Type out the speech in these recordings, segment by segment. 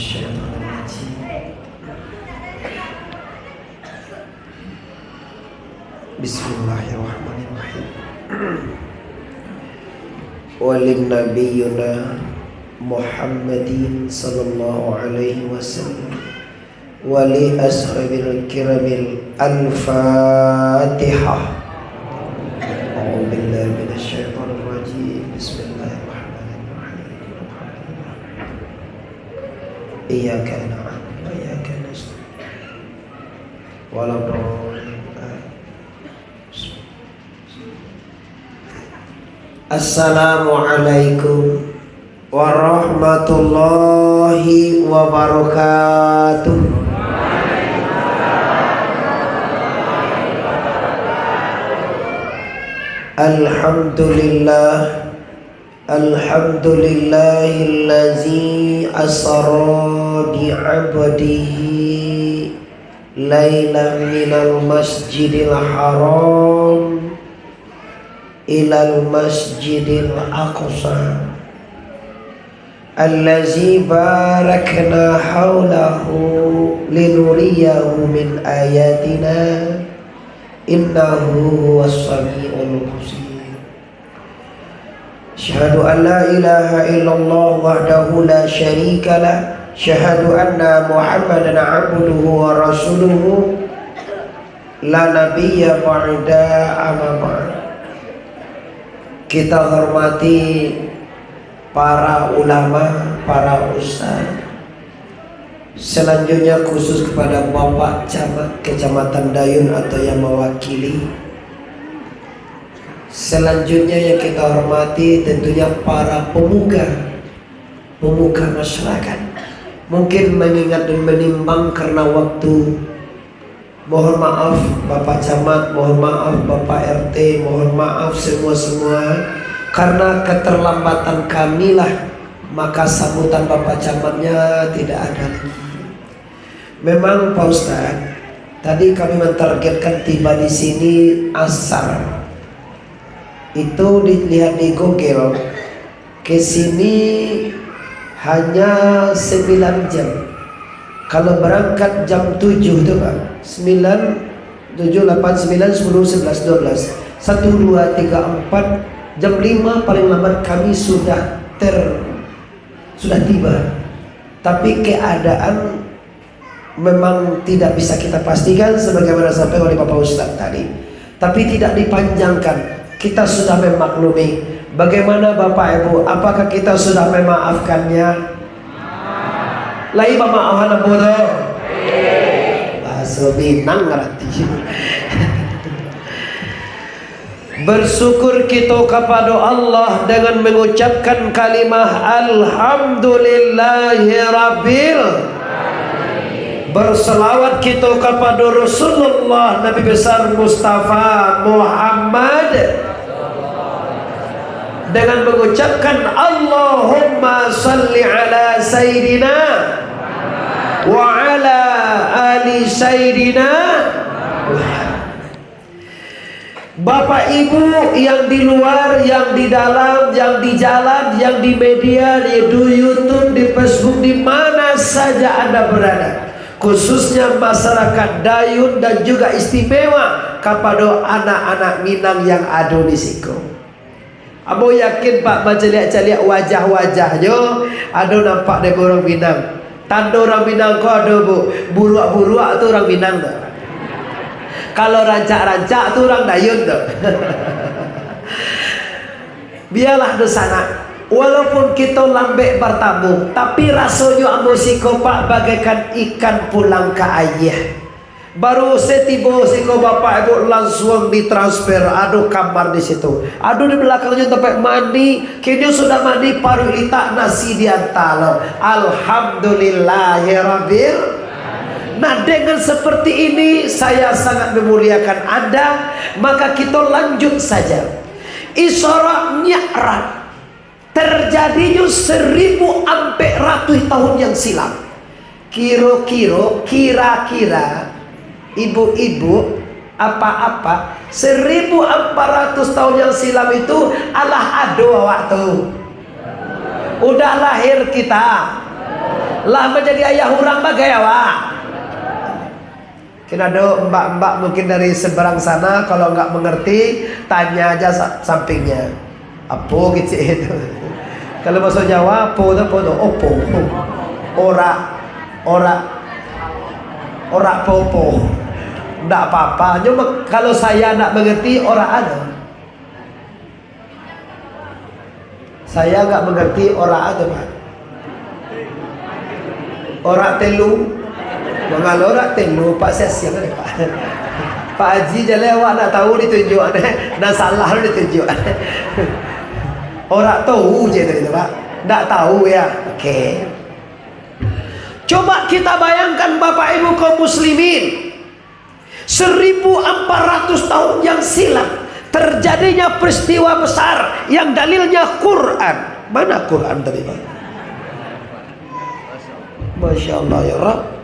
الشيطان الرجيم بسم الله الرحمن الرحيم ولنبينا محمد صلى الله عليه وسلم ولأصحاب الكرام الفاتحة. أعوذ بالله من الشيطان الرجيم بسم الله الرحمن الرحيم إياك نعبد وإياك نستعين ولا ضالين. Assalamualaikum warahmatullahi wabarakatuh. Alhamdulillah, alhamdulillahillazi asra bi'abdihi lailan minal masjidil haram ilal masjidil aqsa allazi barakna haulahu linuriyahu min ayatina innahu huwas samiul basir. Asyhadu an la ilaha illallah wahdahu la syarika lah, asyhadu anna muhammadan abduhu wa rasuluhu la nabiyya ba'da amma ba'd. Kita hormati para ulama, para ustaz. Selanjutnya khusus kepada Bapak Camat Kecamatan Dayun atau yang mewakili. Selanjutnya yang kita hormati tentunya para pemuka masyarakat. Mungkin mengingat dan menimbang karena waktu, mohon maaf Bapak Camat, mohon maaf Bapak RT, mohon maaf semua karena keterlambatan kamilah, maka sambutan Bapak Camatnya tidak ada lagi. Memang Pak Ustaz, tadi kami mentargetkan tiba di sini asar. Itu dilihat di Google, ke sini hanya 9 jam. Kalau berangkat jam 7 itu Pak, 9, 7, 8, 9, 10, 11, 12 1, 2, 3, 4 jam 5 paling lambat kami sudah tiba. Tapi keadaan memang tidak bisa kita pastikan sebagaimana sampai oleh Bapak Ustaz tadi. Tapi tidak dipanjangkan, kita sudah memaklumi. Bagaimana Bapak Ibu, apakah kita sudah memaafkannya? Lai pemaahan bodoh. Bahasa Minang ngerti. Bersyukur kita kepada Allah dengan mengucapkan kalimah Alhamdulillahirabbil. Berselawat kita kepada Rasulullah Nabi besar Mustafa Muhammad dengan mengucapkan Allahumma salli ala Sayyidina wa ala ali Sayyidina. Bapak Ibu yang di luar, yang di dalam, yang di jalan, yang di media, di YouTube, di Facebook, di mana saja Anda berada, khususnya masyarakat Dayun dan juga istimewa kepada anak-anak Minang yang ada di situ. Abo yakin Pak baca lihat wajah-wajahnya ada nampak dari orang Minang. Tanda orang Minang kau ada bu, buruak-buruak tu orang Minang tu. Kalau rancak-rancak tu orang Dayun tu. Biarlah di sana. Walaupun kita lambek bertamu, tapi rasanya ambo siko Pak bagaikan ikan pulang ke ayah. Baru setiba siko Bapak Ibu langsung ditransfer, aduh kamar di situ, aduh di belakangnya tempat mandi, kini sudah mandi paru letak nasi di antara. Alhamdulillahirabbil. Nah dengan seperti ini saya sangat memuliakan Anda, maka kita lanjut saja. Isra Mi'raj terjadinya 1400 tahun yang silam. Kira-kira ibu-ibu apa-apa 1400 tahun yang silam itu Allah ada waktu udah lahir kita Lah menjadi ayah orang bagai awak. Mungkin ada mbak-mbak mungkin dari seberang sana, kalau nggak mengerti tanya aja sampingnya. Apa gitu itu. Kalau bahasa Jawa apa itu opo. Ora popo. Nggak apa-apa. Cuma kalau saya nggak mengerti ora ada. Saya nggak mengerti ora ada, Pak. Ora telu. Mengalora telu Pak Ses yang ada Pak. Pak Haji jalewa nak tahu ditunjuk nak salah ditunjuk. Orang tahu je itu Pak. Tak tahu ya. Oke. Coba kita bayangkan Bapak Ibu kaum muslimin. 1400 tahun yang silam terjadinya peristiwa besar yang dalilnya Quran. Mana Quran tadi Pak? Masya Allah ya Rabb.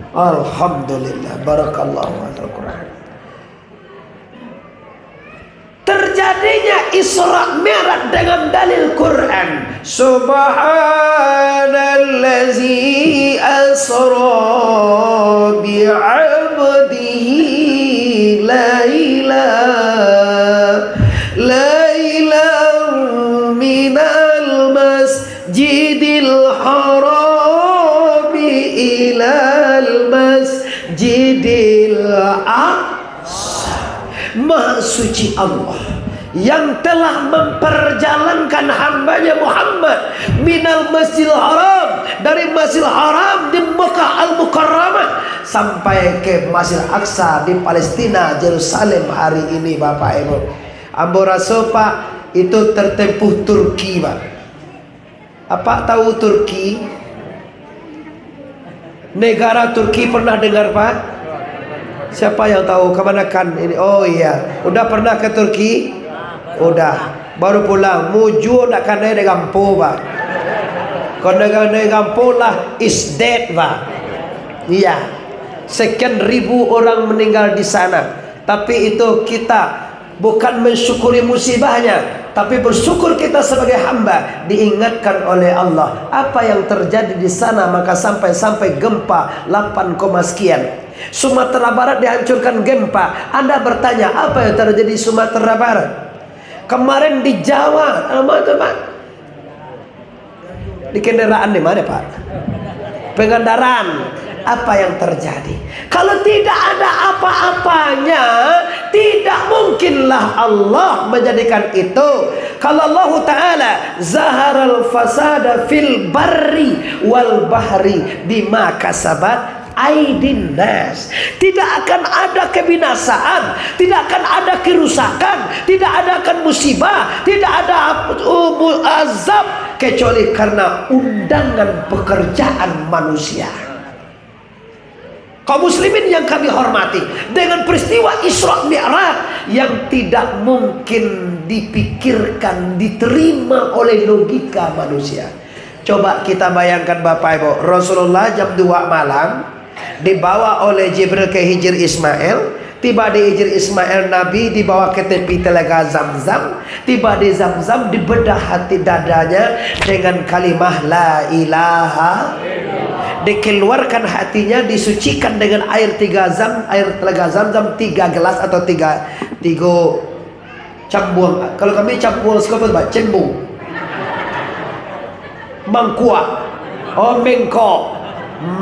Alhamdulillah, barakallahu Al-Quran. Terjadinya Isra Mi'raj dengan dalil Quran. Subhanallazi asra bi'abdihi la ilaha minal masjidil haram ilal masjidil aqsa. Maha suci Allah yang telah memperjalankan hambanya Muhammad minal masjidil haram, dari masjidil haram di Mekah Al-Mukarramah sampai ke Masjidil Aqsa di Palestina, Yerusalem hari ini. Bapak Ibu, ambo rasa Pak itu tertempuh Turki Pak. Apa tahu Turki? Negara Turki pernah dengar Pak? Siapa yang tahu kemanakan ini? Oh iya, udah pernah ke Turki? Udah, baru pulang. Muju nak kena de gampo Pak. Kalau de gampo lah is dead Pak. Iya, sekian ribu orang meninggal di sana. Tapi itu kita bukan mensyukuri musibahnya, tapi bersyukur kita sebagai hamba diingatkan oleh Allah apa yang terjadi di sana. Maka sampai gempa 8, sekian. Sumatera Barat dihancurkan gempa. Anda bertanya apa yang terjadi di Sumatera Barat? Kemarin di Jawa, Pak. Di kendaraan di mana Pak? Pengendaraan. Apa yang terjadi? Kalau tidak ada apa-apanya, tidak mungkinlah Allah menjadikan itu. Kalau Allah Ta'ala zaharal fasada fil barri wal bahri bima kasabat aidin nas. Tidak akan ada kebinasaan, tidak akan ada kerusakan, tidak ada akan musibah, tidak ada azab kecuali karena undangan pekerjaan manusia. Kaum muslimin yang kami hormati, dengan peristiwa Isra Mi'raj yang tidak mungkin dipikirkan, diterima oleh logika manusia. Coba kita bayangkan Bapak Ibu, Rasulullah jam 2 malam dibawa oleh Jibril ke Hijr Ismail. Tiba di Hijr Ismail, Nabi dibawa ke tepi telaga Zam-Zam. Tiba di Zam-Zam, dibedah hati dadanya dengan kalimah la ilaha. Dikeluarkan hatinya, disucikan dengan air 3 zam, air telaga Zam-Zam 3 gelas atau 3 cambuang. Kalau kami cambuang sekolah Pak, cembung. Mangkuk. Oh,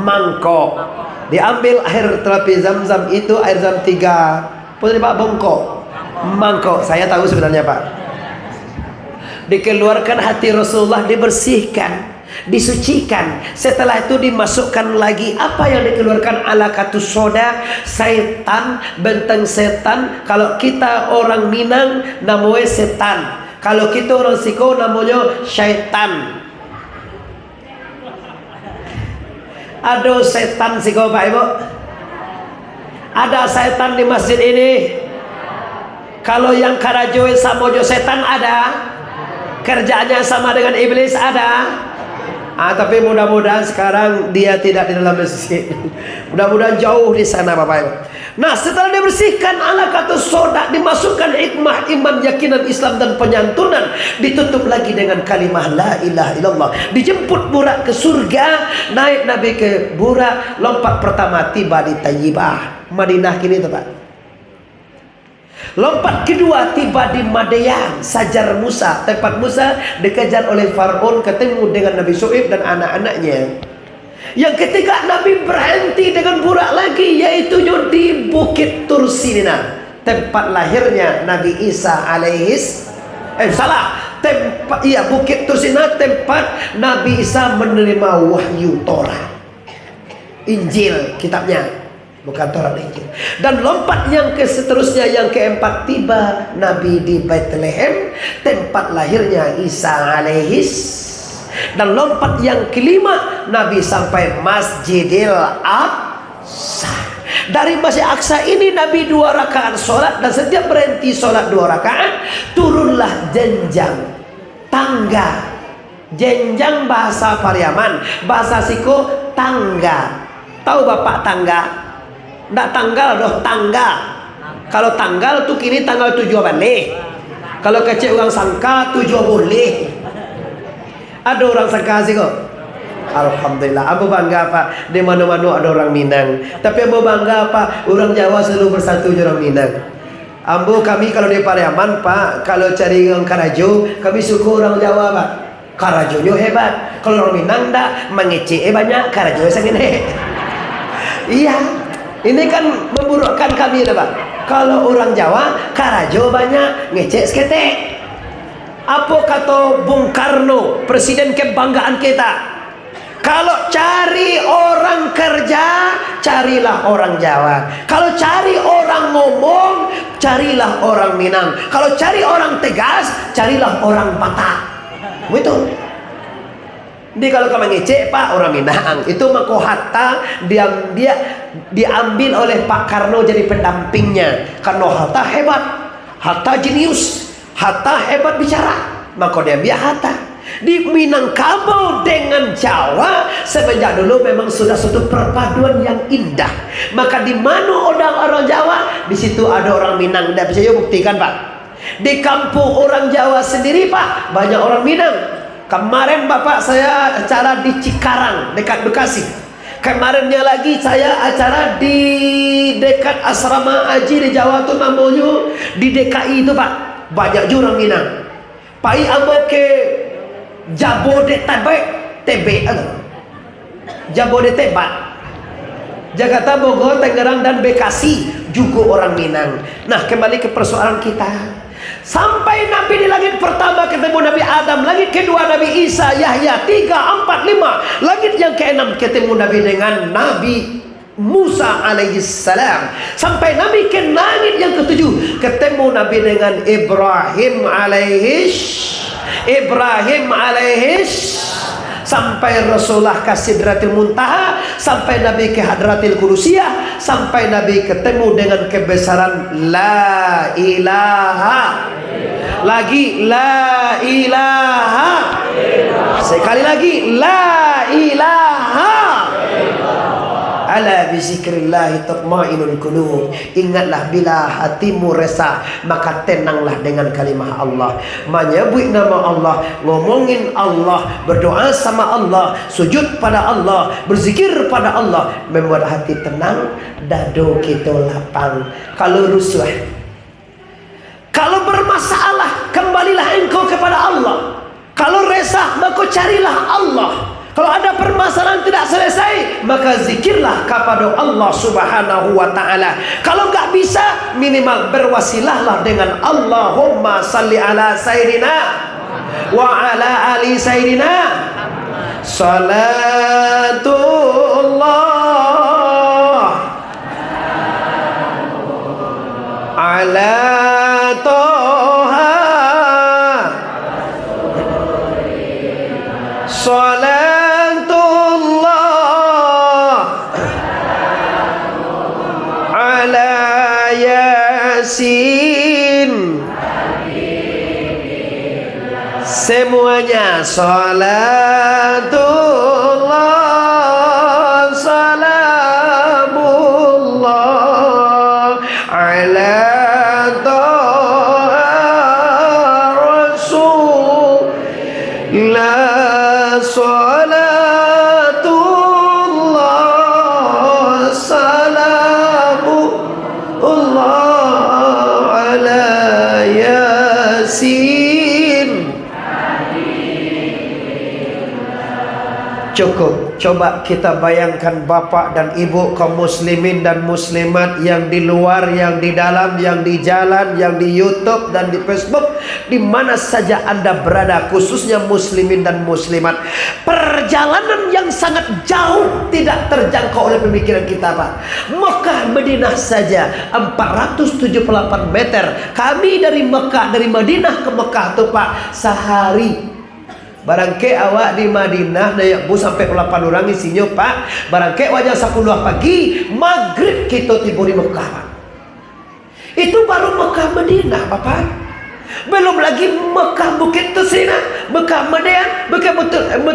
mangkok. Diambil air terapi Zam-Zam itu, air Zam 3 putri Pak bongkok. Mangkok, saya tahu sebenarnya Pak. Dikeluarkan hati Rasulullah, dibersihkan, disucikan. Setelah itu dimasukkan lagi apa yang dikeluarkan, alakatus soda, setan, benteng setan. Kalau kita orang Minang namanya setan, kalau kita orang Siko namanya syaitan. Ada setan Siko Pak Ibu? Ada setan di masjid ini? Kalau yang Karajoe Samojo setan ada? Kerjaannya sama dengan iblis ada? Tapi mudah-mudahan sekarang dia tidak di dalam masjid. Mudah-mudahan jauh di sana Bapak Ibu. Nah, setelah dibersihkan ala kata soda, dimasukkan hikmah, iman, yakinan, Islam dan penyantunan, ditutup lagi dengan kalimah la ilaha illallah. Dijemput Burak ke surga, naik Nabi ke Burak, lompat pertama tiba di Tayyibah, Madinah kini tuh Pak. Lompat kedua tiba di Madian, Sajar Musa, tempat Musa dikejar oleh Firaun, ketemu dengan Nabi Syuaib dan anak-anaknya. Yang ketiga Nabi berhenti dengan Burak lagi, yaitu di Bukit Tursina, tempat lahirnya Nabi Isa alaihis Bukit Tursina, tempat Nabi Isa menerima wahyu Torah, Injil kitabnya, bukan Torah, Injil. Dan lompat yang seterusnya, yang keempat, tiba Nabi di Bethlehem, tempat lahirnya Isa alaihis. Dan lompat yang kelima, Nabi sampai Masjidil Aqsa. Dari Masjid Aqsa ini Nabi 2 rakaat sholat, dan setiap berhenti sholat 2 rakaat, turunlah jenjang, tangga. Jenjang bahasa Pariaman, bahasa Siko tangga. Tahu Bapak tangga? Nggak tanggal doh, tangga. Kalau tanggal tuh kini tanggal 7 boleh. Kalau kecil orang sangka 7 boleh. Ada orang sangka sih kok. Alhamdulillah. Abu bangga Pak, di mana-mana ada orang Minang. Tapi Abu bangga Pak, orang Jawa selalu bersatu dengan orang Minang. Ambo kami kalau di Pariaman Pak, kalau cari orang Karajo, kami suka orang Jawa Pak. Karajonya hebat. Kalau orang Minang ndak, mengece banyak, Karajo segini. Iya. Ini kan memburukkan kami lah Pak. Kalau orang Jawa, Karajo banyak, ngecek seketek. Apa kata Bung Karno, presiden kebanggaan kita? Kalau cari orang kerja, carilah orang Jawa. Kalau cari orang ngomong, carilah orang Minang. Kalau cari orang tegas, carilah orang Batak. Betul. Jadi kalau kamu ngecek Pak, orang Minang itu mako Hatta dia diambil oleh Pak Karno jadi pendampingnya. Karena Hatta hebat, Hatta jenius, Hatta hebat bicara, maka dia biar Hatta. Di Minangkabau dengan Jawa semenjak dulu memang sudah satu perpaduan yang indah. Maka di mana orang Jawa, di situ ada orang Minang. Tidak bisa saya buktikan Pak. Di kampung orang Jawa sendiri Pak, banyak orang Minang. Kemarin Bapak saya acara di Cikarang dekat Bekasi. Kemarinnya lagi saya acara di dekat asrama haji di Jawa tuh namanya, di DKI itu Pak. Banyak juga orang Minang. Pai ambo ke Jabodetabek, Jabodetabek, Jakarta, Bogor, Tangerang dan Bekasi juga orang Minang. Nah, kembali ke persoalan kita. Sampai Nabi di langit pertama ketemu Nabi Adam, langit kedua Nabi Isa, Yahya, 3, 4, 5, langit yang ke-6 ketemu Nabi dengan Nabi Musa alaihissalam, sampai Nabi ke langit yang ke-7 ketemu Nabi dengan Ibrahim alaihis, sampai Rasulullah ke Sidratil Muntaha, sampai Nabi ke Hadratil Kurusiyah, sampai Nabi ketemu dengan kebesaran la ilaha, lagi la ilaha, sekali lagi la ilaha. Ala bizikrillahi tatma'innul qulub. Ingatlah bila hatimu resah, maka tenanglah dengan kalimah Allah. Menyebut nama Allah, ngomongin Allah, berdoa sama Allah, sujud pada Allah, berzikir pada Allah, membuat hati tenang, dado kita lapang. Kalau rusuh, kalau bermasalah, kembalilah engkau kepada Allah. Kalau resah, maka carilah Allah. Kalau ada permasalahan tidak selesai, maka zikirlah kepada Allah subhanahu wa ta'ala. Kalau nggak bisa, minimal berwasilahlah dengan Allahumma salli ala sayyidina wa ala ali sayyidina. Salatullah ala toha, Yasin. Semuanya salatullah cukup. Coba kita bayangkan bapak dan ibu kaum muslimin dan muslimat yang di luar, yang di dalam, yang di jalan, yang di YouTube dan di Facebook, di mana saja Anda berada, khususnya muslimin dan muslimat. Perjalanan yang sangat jauh tidak terjangkau oleh pemikiran kita, Pak. Mekah Madinah saja 478 meter. Kami dari Mekah, dari Madinah ke Mekah tuh, Pak, sehari. Barangke awak di Madinah naik bus sampai 8 orang isinya, Pak. Barangke wajah 10 pagi, maghrib kita tiba di Mekah, Pak. Itu baru Mekah Madinah, Bapak. Belum lagi Mekah Bukit Tusina, Mekah Madian, Mekah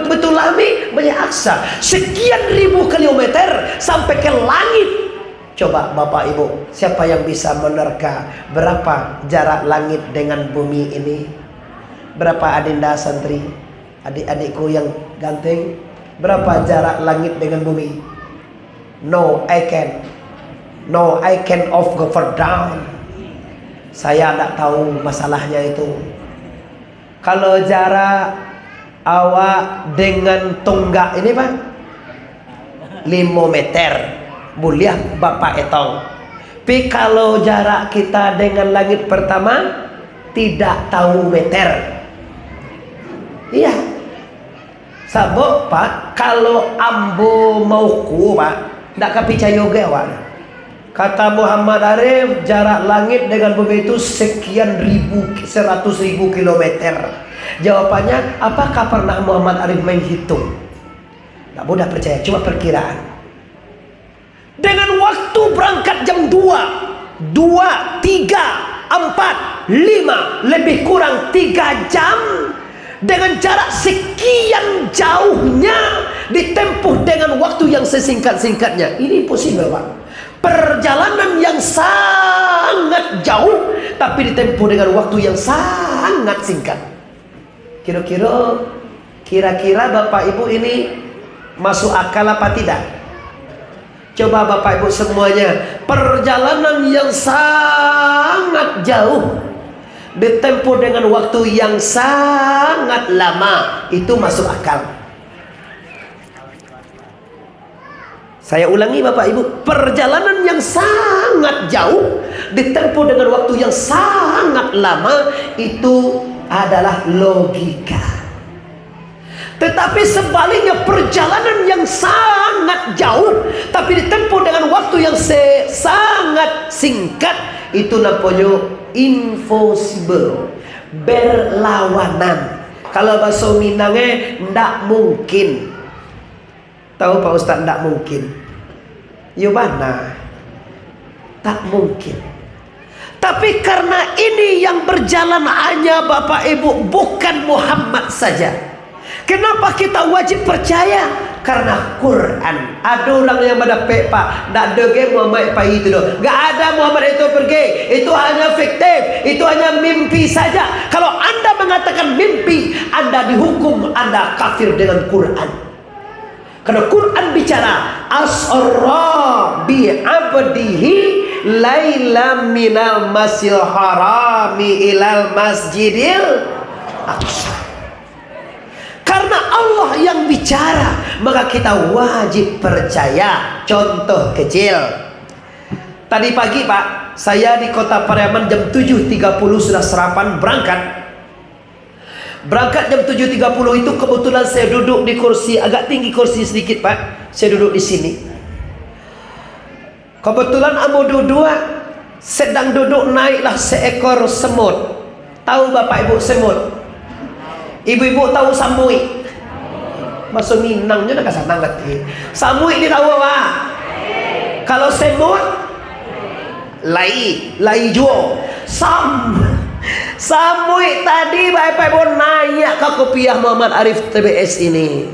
Betul Lami, Masjid Aqsa. Sekian ribu kilometer sampai ke langit. Coba Bapak Ibu, siapa yang bisa menerka berapa jarak langit dengan bumi ini? Berapa adinda santri? Adik-adikku yang ganteng, berapa jarak langit dengan bumi? No, I can off go for down. Saya tidak tahu masalahnya itu. Kalau jarak awak dengan tonggak ini, Pak, 5 meter, boleh Bapak etong. Tapi kalau jarak kita dengan langit pertama, tidak tahu meter. Iya. Sabok, Pak, kalau ambo mauku, Pak, tidak kepercaya juga, Pak. Kata Muhammad Arif, jarak langit dengan bumi itu sekian ribu, 100.000 kilometer. Jawabannya, apakah pernah Muhammad Arif menghitung? Tidak mudah percaya, cuma perkiraan. Dengan waktu berangkat jam 2, 3, 4, 5, lebih kurang 3 jam. Dengan jarak sekian jauhnya ditempuh dengan waktu yang sesingkat-singkatnya. Ini impossible, Pak. Perjalanan yang sangat jauh tapi ditempuh dengan waktu yang sangat singkat. Kira-kira Bapak Ibu ini masuk akal apa tidak? Coba Bapak Ibu semuanya, perjalanan yang sangat jauh ditempuh dengan waktu yang sangat lama, itu masuk akal. Saya ulangi Bapak Ibu, perjalanan yang sangat jauh ditempuh dengan waktu yang sangat lama, itu adalah logika. Tetapi sebaliknya, perjalanan yang sangat jauh tapi ditempuh dengan waktu yang sangat singkat, itu namanya impossible, berlawanan. Kalau bahasa Minangnya ndak mungkin. Tahu Pak Ustaz, ndak mungkin. Yo mana? Tak mungkin. Tapi karena ini yang berjalan hanya Bapak Ibu, bukan Muhammad saja. Kenapa kita wajib percaya? Karena Quran. Ada orang yang pada Pak, tidak ada Muhammad pergi itu doh. Gak ada Muhammad itu pergi. Itu hanya fiktif, itu hanya mimpi saja. Kalau Anda mengatakan mimpi, Anda dihukum, Anda kafir dengan Quran. Karena Quran bicara asra bi abdihi laila minal masjidil harami ilal masjidil aqsa. Karena Allah yang bicara, maka kita wajib percaya. Contoh kecil, tadi pagi Pak, saya di Kota Pariaman jam 7.30 sudah sarapan berangkat. Berangkat jam 7.30 itu kebetulan saya duduk di kursi, agak tinggi kursi sedikit Pak. Saya duduk di sini. Kebetulan Amo dua sedang duduk, naiklah seekor semut. Tahu Bapak Ibu semut? Ibu-ibu tahu samui? Masuk Minangnya nak senang lagi. Samui ini tahu apa? Kalau semut, lai juo. Samui tadi Bapak Ibu nanya ke kopiah Muhammad Arif TBS ini.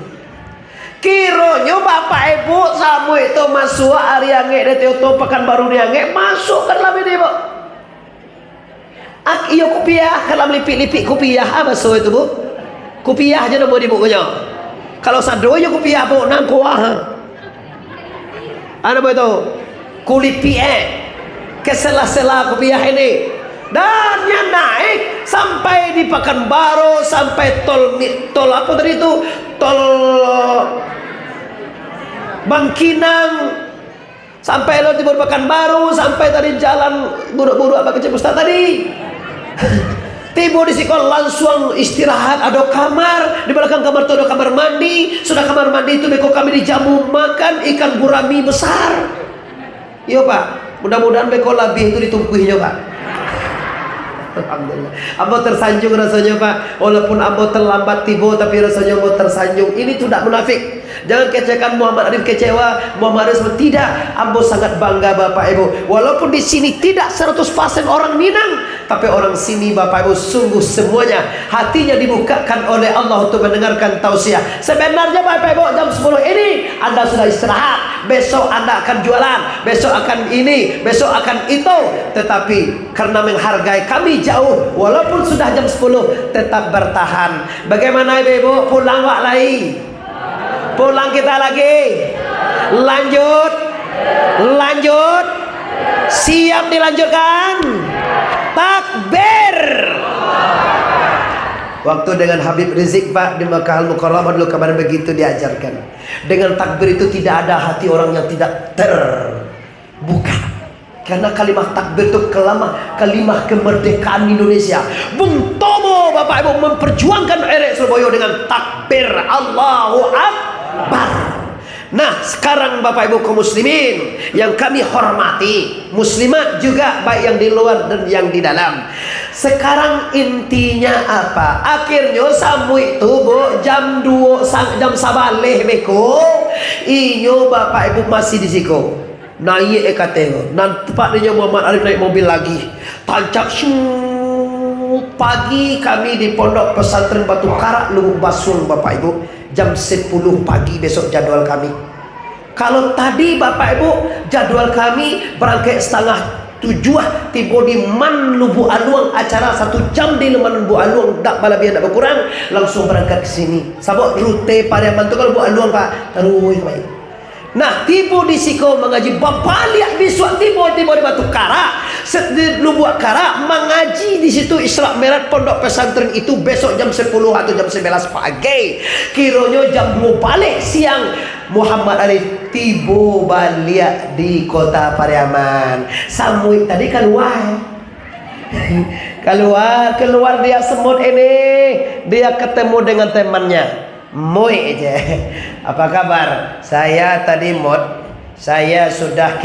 Kiranya Bapak Ibu samui itu masuk hari ange de Tioto Pekanbaru ni ange masuk ke dalam ini, Bu. Ak iyo kopiah kalau lipik-lipik kopiah apa so itu, Bu? Kopiah aja nama di bukunya. Kalau sadoyo kopiah Bu nang kuah. Ana betul. Kulipi ke sela-sela kopiah ini. Dan yang naik sampai di Pekanbaru, sampai tol apa tadi itu, tol Bangkinang, sampai lo Timur Pekanbaru, sampai tadi jalan buru-buru apa ke Cipusta tadi. Tiba di sekolah langsung istirahat, ada kamar, di belakang kamar itu ada kamar mandi. Sudah kamar mandi itu beko kami dijamu makan ikan gurami besar. Iya Pak, mudah-mudahan beko lebih itu ditumpuinya Pak. Alhamdulillah. Ambo tersanjung rasanya Pak. Walaupun ambo terlambat tiba, tapi rasanya ambo tersanjung. Ini tidak munafik. Jangan kecekan Muhammad Arif kecewa, Muhammad Arif tidak. Ambo sangat bangga Bapak Ibu. Walaupun di sini tidak 100% orang Minang, tapi orang sini Bapak Ibu sungguh semuanya hatinya dibukakan oleh Allah untuk mendengarkan tausiah. Sebenarnya Bapak Ibu jam 10 ini Anda sudah istirahat. Besok Anda akan jualan, besok akan ini, besok akan itu. Tetapi karena menghargai kami jauh, walaupun sudah jam 10 tetap bertahan. Bagaimana Ibu? Pulang wak lagi? Pulang kita lagi? Lanjut? Lanjut? Siap dilanjutkan? Takbir! Waktu dengan Habib Rizik Pak di Makkah Al-Mukarramah dulu kemarin begitu diajarkan. Dengan takbir itu tidak ada hati orang yang tidak terbuka. Karena kalimat takbir itu kalimat kemerdekaan Indonesia. Bung Tomo Bapak Ibu memperjuangkan RI Surabaya dengan takbir Allahu Akbar. Nah sekarang Bapak Ibu kaum muslimin yang kami hormati, muslimat juga baik yang di luar dan yang di dalam. Sekarang intinya apa? Akhirnya samu itu bu jam 2 jam sabaleh beko. Inyo Bapak Ibu masih di situ. Naik EKT nanti Pak dia Muhammad Arif naik mobil lagi tancap pagi kami di Pondok Pesantren Batu Karak Lubuk Basung Bapak Ibu jam 10 pagi besok jadwal kami. Kalau tadi Bapak Ibu jadwal kami berangkat setengah 7 tiba di Man Lubuk Aluang, acara 1 jam di Man Lubuk Aluang tak balabian tak berkurang, langsung berangkat ke sini sabok rute Pariaman itu kalau Lubuk Aluang Pak terus baik. Nah tiba di Siko mengaji Bapak lihat besok tiba di Batu Kara di Lubuk Kara mengaji di situ Isra Mi'raj Pondok Pesantren itu besok jam 10 atau jam 11 pagi. Kiranya jam 2 balik siang Muhammad Arif tiba balik di kota Pariaman. Samui tadi keluar keluar dia semut ini dia ketemu dengan temannya. Moi aja. Apa kabar? Saya tadi saya sudah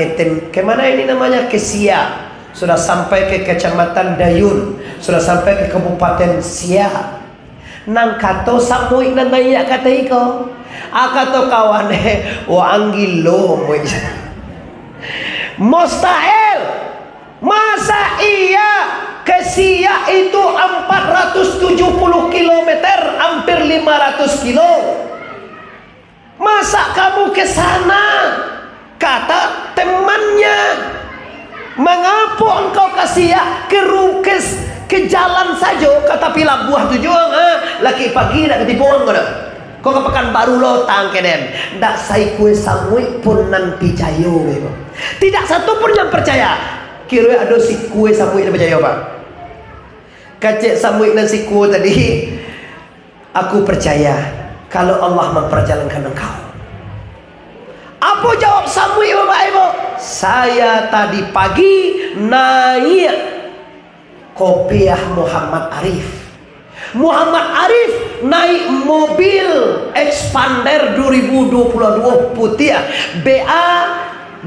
kemana ini namanya ke Sia. Sudah sampai ke Kecamatan Dayun, sudah sampai ke Kabupaten Sia. Nang kato samui nanya kata iko. Akato kawane wa anggilo moi. Mustahil. Masa iya ke Sia itu 470 km, hampir 500 kilo. Masa kamu ke sana? Kata temannya. Mengapa engkau ke Sia? Ke jalan saja kata pila buah tujuan laki pagi nak ketipuan kau ke Pekanbaru lo tangkeden ndak sai kue samui pun nan picayo. Tidak satu pun yang percaya. Kira ada si kue samui yang percaya Pak. Kacek samui dan si kue tadi. Aku percaya kalau Allah memperjalankan engkau. Apa jawab samui Bapak Ibu? Saya tadi pagi naik kopiah Muhammad Arif. Muhammad Arif naik mobil Expander 2022 putih BA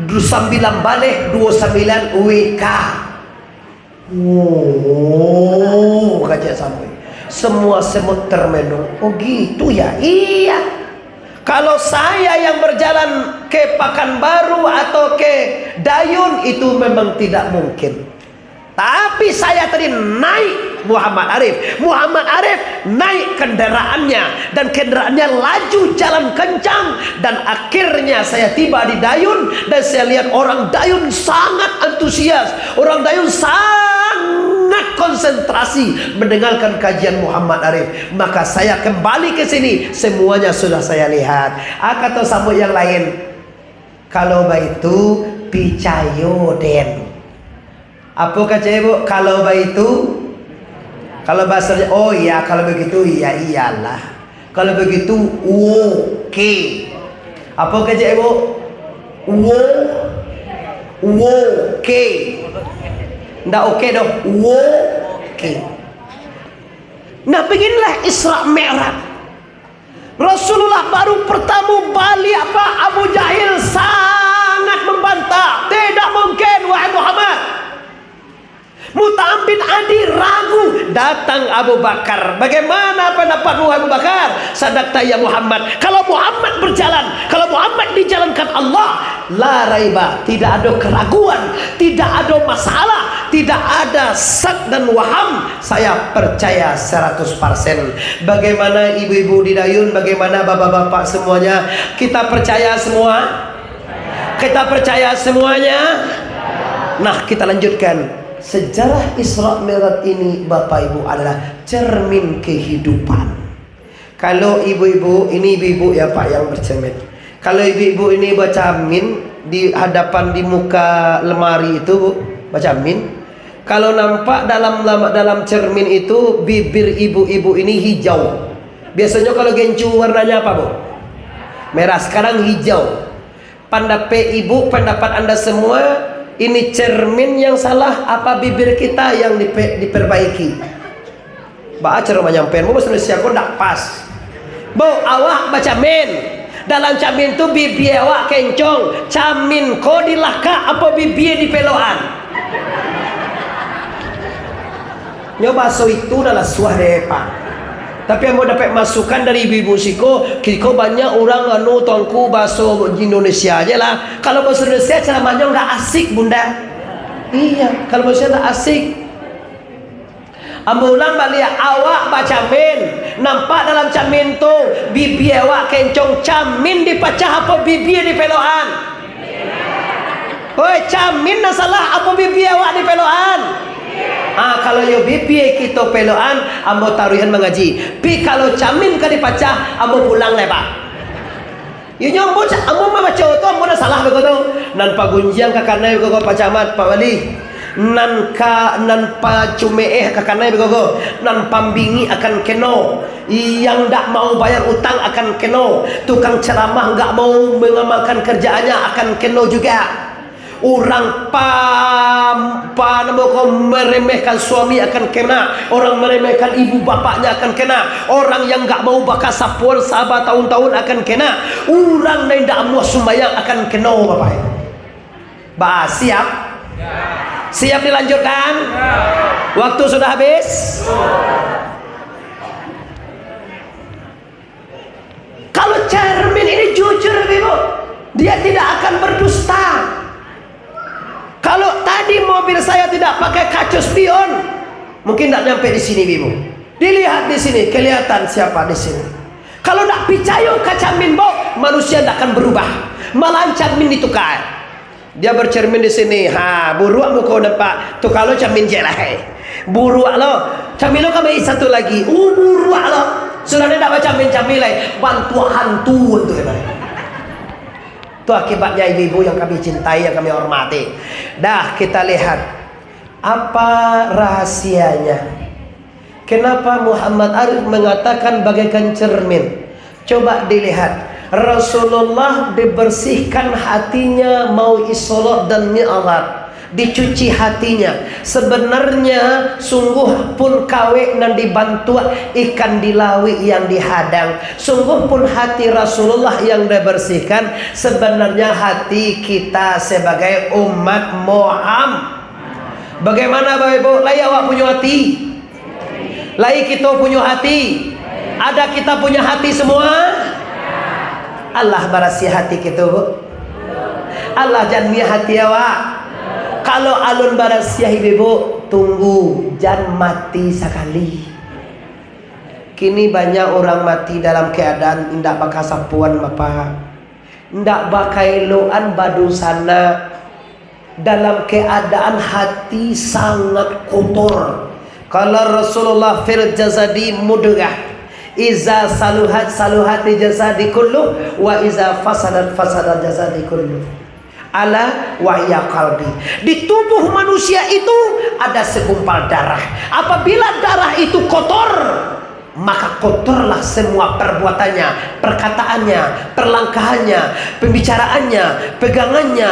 29 balik 29 WK. Oh, kacau sampai semua semut termenung. Oh gitu ya. Iya. Kalau saya yang berjalan ke Pekanbaru atau ke Dayun itu memang tidak mungkin. Tapi saya tadi naik Muhammad Arif. Muhammad Arif naik kendaraannya dan kendaraannya laju jalan kencang dan akhirnya saya tiba di Dayun dan saya lihat orang Dayun sangat antusias. Orang Dayun sangat konsentrasi mendengarkan kajian Muhammad Arif. Maka saya kembali ke sini, semuanya sudah saya lihat. Kata sama yang lain, kalau itu picayo den. Apa kata ibu? Kalau itu, kalau bahasanya, oh iya kalau begitu iya iyalah. Kalau begitu oke. Apa kerja ibu? Oke. Nggak oke dong. Oke. Nah beginilah Isra Mi'raj. Rasulullah baru pertama balik Abu Jahil sangat membantah. Tidak mungkin wahai Muhammad. Mut'am bin Adi ragu. Datang Abu Bakar. Bagaimana pendapatmu Abu Bakar? Sadaqta ya Muhammad. Kalau Muhammad berjalan, kalau Muhammad dijalankan Allah, la raiba, tidak ada keraguan, tidak ada masalah, tidak ada syak dan waham. Saya percaya 100%. Bagaimana ibu-ibu di Dayun, bagaimana bapak-bapak semuanya? Kita percaya semua? Kita percaya semuanya? Nah, kita lanjutkan. Sejarah Isra Mi'raj ini Bapak Ibu adalah cermin kehidupan. Kalau ibu-ibu, ini ibu-ibu ya Pak yang bercermin. Kalau ibu-ibu ini baca amin di hadapan di muka lemari itu Bu, baca amin. Kalau nampak dalam cermin itu bibir ibu-ibu ini hijau. Biasanya kalau gencu warnanya apa Bu? Merah, sekarang hijau. Pendapat ibu, pendapat Anda semua, ini cermin yang salah apa bibir kita yang diperbaiki? Baca rumah nyampein, mau Indonesia kok tidak pas. Bu, awak baca min. Dalam camin tu bibir awak kencong. Camin ko dilaka apa bibir di peloan? Nyoba so itu adalah suara Pak. Tapi yang mau dapat masukan dari ibu-ibu siko banyak orang anu tuangku bahasa Indonesia aja lah. Kalau bahasa Indonesia ceramahnya nggak asik Bunda. Iya, kalau bahasa nggak asik. Ambo ulang balik awak baca min. Nampak dalam camin tu bibir awak kencong, camin dipecah apa bibir di peloan? Hoi, camin na salah apa bibir awak di peloan? Kalau yo bibi kita peloan, ambo taruhan mengaji. Pi kalau camin ka dipacah, ambo pulang le Pak. Yo nyombo ambo mah baca tu ambo na salah begitu. Nan pagunjiang ka kanai begitu Pak Camat, Pak Wali. Nan pa cumeeh ka kanai begitu. Nan pambingi akan keno. Yang ndak mau bayar utang akan keno. Tukang ceramah nggak mau mengamalkan kerjaannya akan keno juga. Orang meremehkan suami akan kena. Orang meremehkan ibu bapaknya akan kena. Orang yang nggak mau bakal sapuan sahabat tahun-tahun akan kena. Orang yang tidak mau sembahyang akan kena Bapak. Siap? Siap dilanjutkan? Waktu sudah habis? Kalau cermin ini jujur Ibu, dia tidak akan berdusta. Kalau tadi mobil saya tidak pakai kaca spion, mungkin tidak nyampe di sini, Ibu. Dilihat di sini, kelihatan siapa di sini. Kalau tidak percaya kaca min bau, manusia tidak akan berubah. Malah cermin ditukar. Dia bercermin di sini. Buruak muka nampak. Tu kalau cermin je lah. Buruak lo. Cermin lo kami satu lagi. Buruak lo. Sudah tidak baca cermin lain. Bantu hantu tu. Itu akibatnya ibu-ibu yang kami cintai, yang kami hormati. Dah kita lihat apa rahasianya. Kenapa Muhammad Arif mengatakan bagaikan cermin? Coba dilihat. Rasulullah dibersihkan hatinya mau Isra dan Mi'raj. Dicuci hatinya. Sebenarnya sungguh pun kawe nan dibantu ikan dilawi yang dihadang. Sungguh pun hati Rasulullah yang dibersihkan. Sebenarnya hati kita sebagai umat Muhammad. Bagaimana Bapak Ibu? Lai awak punya hati? Lai kita punya hati? Ada kita punya hati semua? Allah barasi hati kita Bu. Allah jangan hati awak. Kalau alun barasiah ibu, tunggu jangan mati sekali. Kini banyak orang mati dalam keadaan tidak bakal sapuan Bapak, tidak bakal loan badu sana, dalam keadaan hati sangat kotor. Kalau Rasulullah fil jasadi mudghah, iza saluhati jasadi kullu, wa iza fasadat jasadi kullu. Ala wahya qalbi. Di tubuh manusia itu ada segumpal darah. Apabila darah itu kotor, maka kotorlah semua perbuatannya, perkataannya, perlangkahannya, pembicaraannya, pegangannya,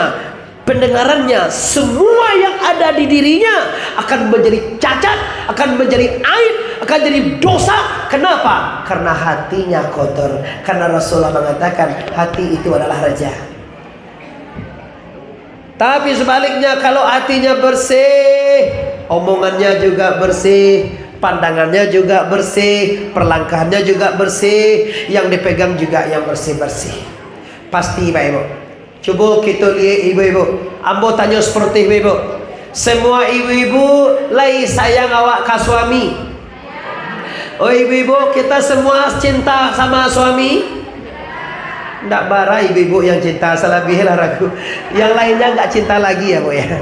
pendengarannya. Semua yang ada di dirinya akan menjadi cacat, akan menjadi aib, akan jadi dosa. Kenapa? Karena hatinya kotor. Karena Rasulullah mengatakan hati itu adalah raja. Tapi sebaliknya, kalau hatinya bersih, omongannya juga bersih, pandangannya juga bersih, perlangkahannya juga bersih, yang dipegang juga yang bersih-bersih. Pasti Pak Ibu. Coba kita lihat ibu-ibu. Ambo tanya seperti ibu-ibu. Semua ibu-ibu lagi sayang awak ke suami. Oh ibu-ibu, kita semua cinta sama suami? Nggak bara ibu-ibu yang cinta, selebihnya ragu. Yang lainnya nggak cinta lagi ya Bu ya.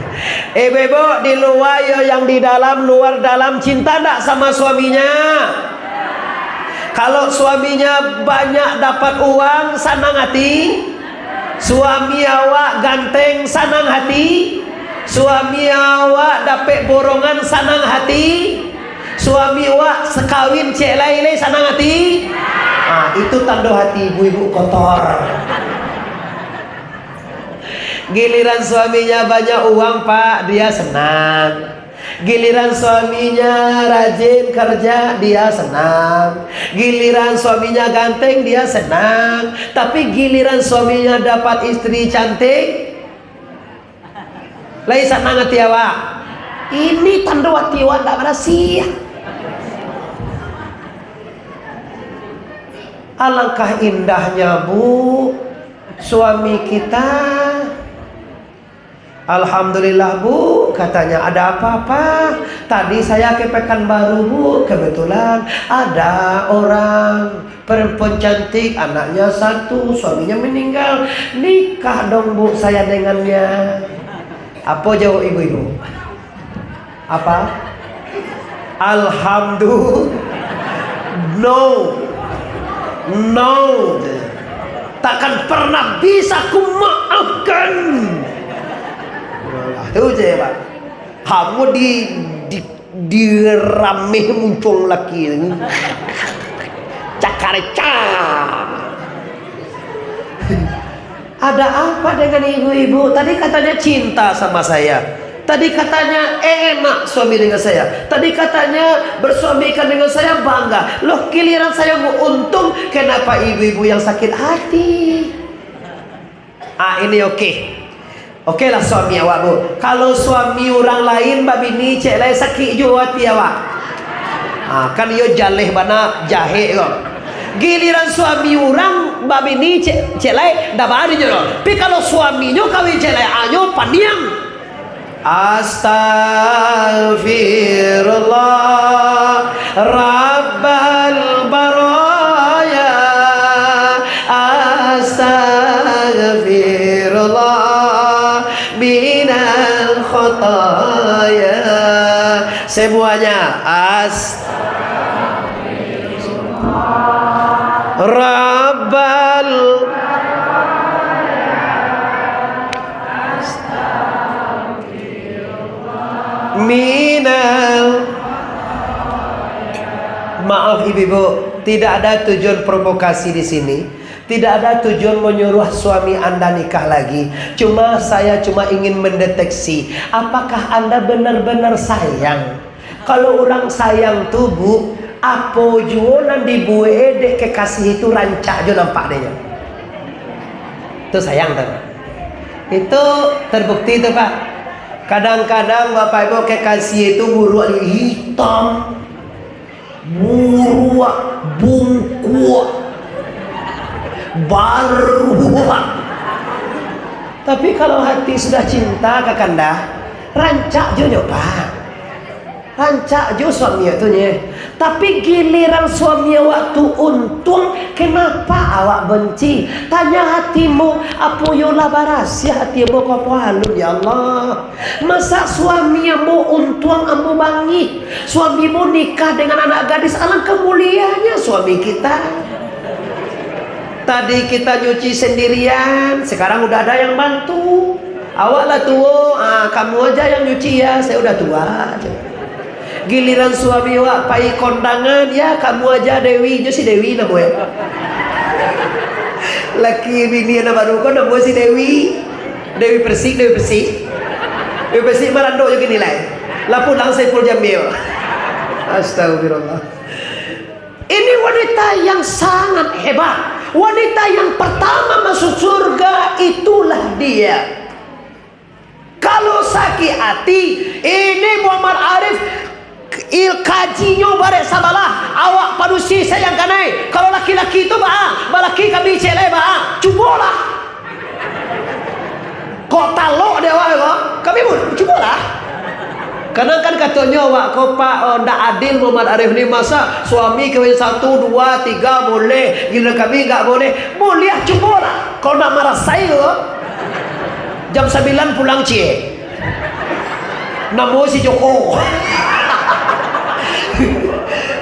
Ibu-ibu di luar ya, yang di dalam, luar dalam, cinta nggak sama suaminya? Kalau suaminya banyak dapat uang, senang hati? Suami awak ganteng, senang hati? Suami awak dapat borongan, senang hati? Suami awak sekawin cek lain, senang hati? Nah, itu tanda hati ibu-ibu kotor. Giliran suaminya banyak uang Pak, dia senang. Giliran suaminya rajin kerja, dia senang. Giliran suaminya ganteng, dia senang. Tapi giliran suaminya dapat istri cantik, lain senang hati awak. Ini tanda hati awak tak berhasil. Alangkah indahnya Bu, suami kita. Alhamdulillah Bu, katanya ada apa-apa. Tadi saya ke Pekanbaru Bu, kebetulan ada orang perempuan cantik, anaknya satu, suaminya meninggal. Nikah dong Bu saya dengannya. Apa jawab ibu-ibu? Apa? Alhamdulillah. No, takkan pernah bisa ku maafkan. Itu je Pak. Kamu di rameh muncul lagi. Cakareca. Ada apa dengan ibu-ibu? Tadi katanya cinta sama saya. Tadi katanya enak suami dengan saya. Tadi katanya bersuamikan dengan saya bangga. Loh, giliran saya mau untung, kenapa ibu-ibu yang sakit hati? Ini oke. Oke lah suami awak Bu. Kalau suami orang lain mbak bini cek lain sakit juga hati awak. Kan yo jaleh bana jahe kok. Giliran suami orang mbak bini cek lain dah bari je. Tapi kalau suaminya kawin cek lain anyo pandiam. Astaghfirullah Rabbal baraya. Astaghfirullah minal khotaya. Semuanya Astaghfirullah Rabbal minal. Maaf ibu-ibu, tidak ada tujuan provokasi di sini. Tidak ada tujuan menyuruh suami Anda nikah lagi. Saya cuma ingin mendeteksi apakah Anda benar-benar sayang. Kalau orang sayang tuh Bu, apa jualan dibuat dek kekasih itu rancak jo nampak deh. Itu sayang kan? Itu terbukti tuh Pak. Kadang-kadang Bapak Ibu kekasih itu buruak hitam, buruak bungkuak, baruak. Tapi kalau hati sudah cinta kakanda, rancak jo Pak. Rancak jo suami itu nya. Tapi giliran suami waktu untung, kenapa awak benci? Tanya hatimu, apa yola barasia hatimu kau halus ya Allah. Masa suami yang mau untung ambo bangi, suamimu nikah dengan anak gadis, alangkah mulianya suami kita. Tadi kita nyuci sendirian, sekarang udah ada yang bantu. Awak lah tua, kamu aja yang nyuci ya, saya udah tua. Giliran suami wak pai kondangan, ya kamu aja Dewi, si Dewi namanya. Laki bini anak baru kau namanya si Dewi. Dewi Persik, Dewi Persik. Dewi Persik marando juga nilai. Lapun lang Saiful Jamil. Astagfirullah. Ini wanita yang sangat hebat. Wanita yang pertama masuk surga itulah dia. Kalau sakit hati, ini Muhammad Arif kajinya barek sabalah. Awak panusi sayang kanai. Kalau laki-laki itu balaki kami celai cubalah. Kok talok dia awak kami pun cubalah. Karena kan katanya wak kau pak ndak adil Muhammad Arif ni, masa suami kawin 1, 2, 3 boleh, gila kami enggak boleh. Boleh cubalah. Kalau nak marah saya jam 9 pulang cie. Namo si Joko.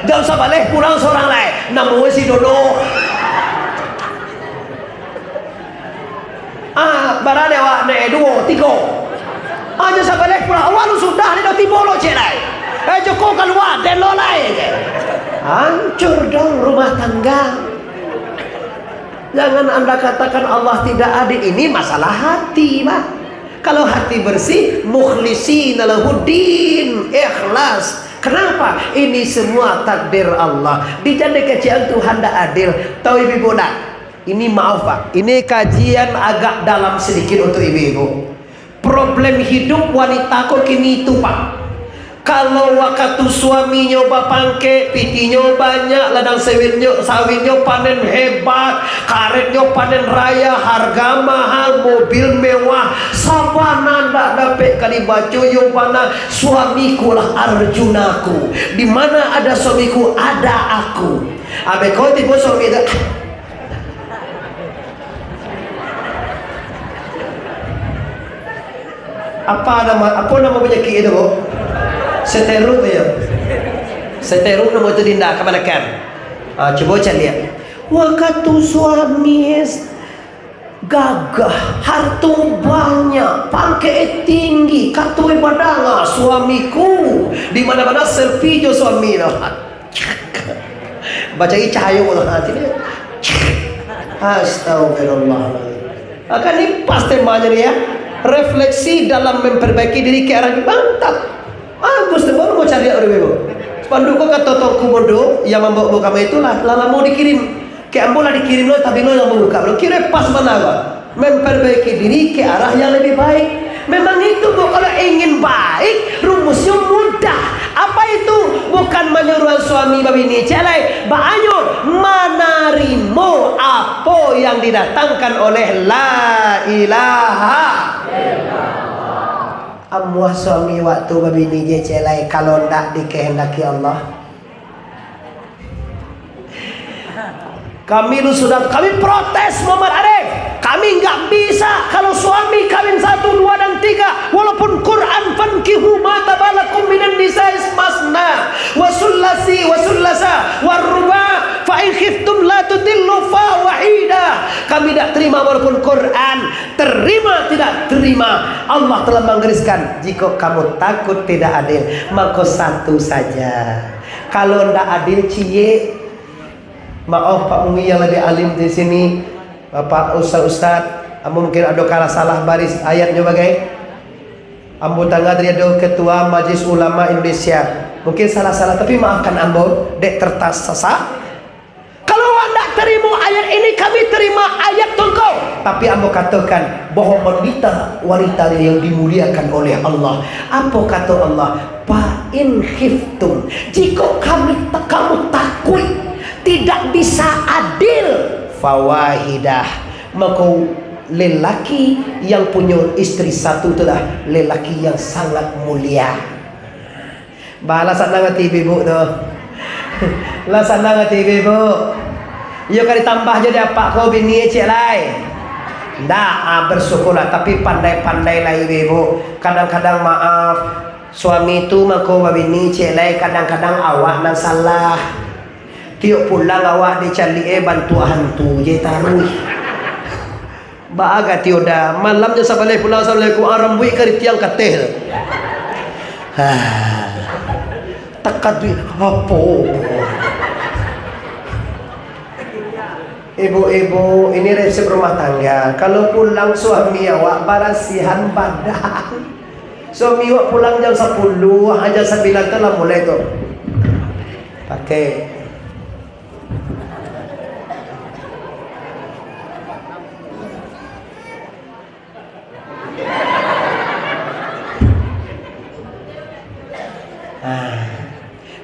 Jam 11 pulang seorang lain. Namo si Dodo. Barane wak ne 2, 3. Aja sabalik pula awal sudah ni dah tibolo cerai. Joko keluar dan lolai. Hancur dong rumah tangga. Jangan Anda katakan Allah tidak adil. Ini masalah hati, Pak. Kalau hati bersih, mukhlisina lahuddin, ikhlas. Kenapa? Ini semua takdir Allah. Dijadi kecian Tuhan tidak adil. Tahu ibu-ibu tak? Ini maaf Pak. Ini kajian agak dalam sedikit untuk ibu-ibu. Problem hidup wanita kok kini itu Pak. Kalau waktu suami nyoba pangke, pitinya banyak, ladang sawitnya panen hebat, karetnya panen raya, harga mahal, mobil mewah, sabana ndak dapat kali baca yobana. Suamiku lah Arjunaku. Di mana ada suamiku ada aku. Abe kau tiba suami itu. Apa nama penyakit itu, Bu? Seteruk ya. Seteruk nama itu dinda kebanyakan. Coba cari lihat. Waktu suami gagah, harta banyak, pangkat tinggi, kartu badanga suamiku. Di mana-mana selfie jo suami lah. Baca cahaya Allah hati dia. Astagfirullahaladzim. Akan ini pasti banyak ya. Refleksi dalam memperbaiki diri ke arah mantap. Bagus deh, baru mau cari orang ibu. Panduku kata toko bodoh yang membawa kamu itulah lala mau dikirim ke ambola dikirim lo tapi lo yang membuka lo kira pas mana kok memperbaiki diri ke arah yang lebih baik. Memang itu Bu, kalau ingin baik rumusnya mudah. Apa itu? Bukan menyuruh suami babini celai, banyak menarimo apa yang didatangkan oleh la ilaha illallah. Amuah suami waktu babini je celai kalau ndak dikehendaki Allah. Kami protes Muhammad Arif. Kami nggak bisa kalau suami kawin 1, 2 dan 3. Walaupun Quran fankihu ma tabalakum minan nisa'is masna wa sullasi wa sullasa wa ruba fa in khiftum la tudillu fa wahida. Kami tidak terima walaupun Quran. Terima tidak terima. Allah telah menggariskan jika kamu takut tidak adil maka 1 saja. Kalau tidak adil cie. Maaf Pak Mungi yang lebih alim di sini, Bapak Ustaz, ambo mungkin ada kala salah baris ayatnya bagai. Ambo tangga dari ada Ketua Majelis Ulama Indonesia. Mungkin salah-salah tapi maafkan ambo, dek tertasasa. Kalau anda terima ayat ini, kami terima ayat tungkau. Tapi ambo katakan bahwa wanita yang dimuliakan oleh Allah. Apa kata Allah? Fa in khiftum. Jika kamu takut tidak bisa adil fawahidah, maka lelaki yang punya istri 1 itulah lelaki yang sangat mulia. Balas sana ngati ibu tu. Lah sana ngati ibu. Yo kali tambah jadi apa kau bini cek lai. Ndak bersyukurlah tapi pandai-pandai lah ibu. Kadang-kadang maaf suami itu mako babini cek lai kadang-kadang awak nan salah. Tiuk pulang awak dicari bantu hantu je taruh. Baaga tiuk dah malamnya sabale pulang sabale ku arambui ke tiang kateh. tekat duit apa? Ibu-ibu, ini resep rumah tangga. Kalau pulang suami awak barasihan badan. Suami awak pulang jam 10, jam 9 telah mulai tuh pakai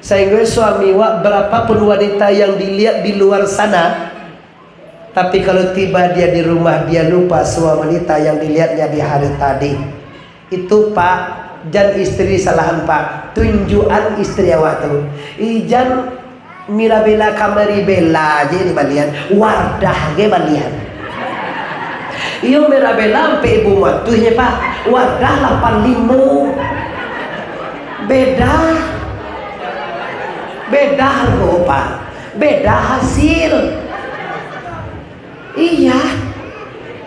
sehingga suami awak berapapun wanita yang dilihat di luar sana, tapi kalau tiba dia di rumah dia lupa semua wanita yang dilihatnya di hari tadi. Itu Pak, jan istri salahan Pak. Tunjukan istri awak tu. Ijan Mirabella kamari bella je di balian. Wardah ge balian. Iyo Mirabella sampai ibu matunya Pak. Wardah 85. Beda harga Pak. Beda hasil. Iya.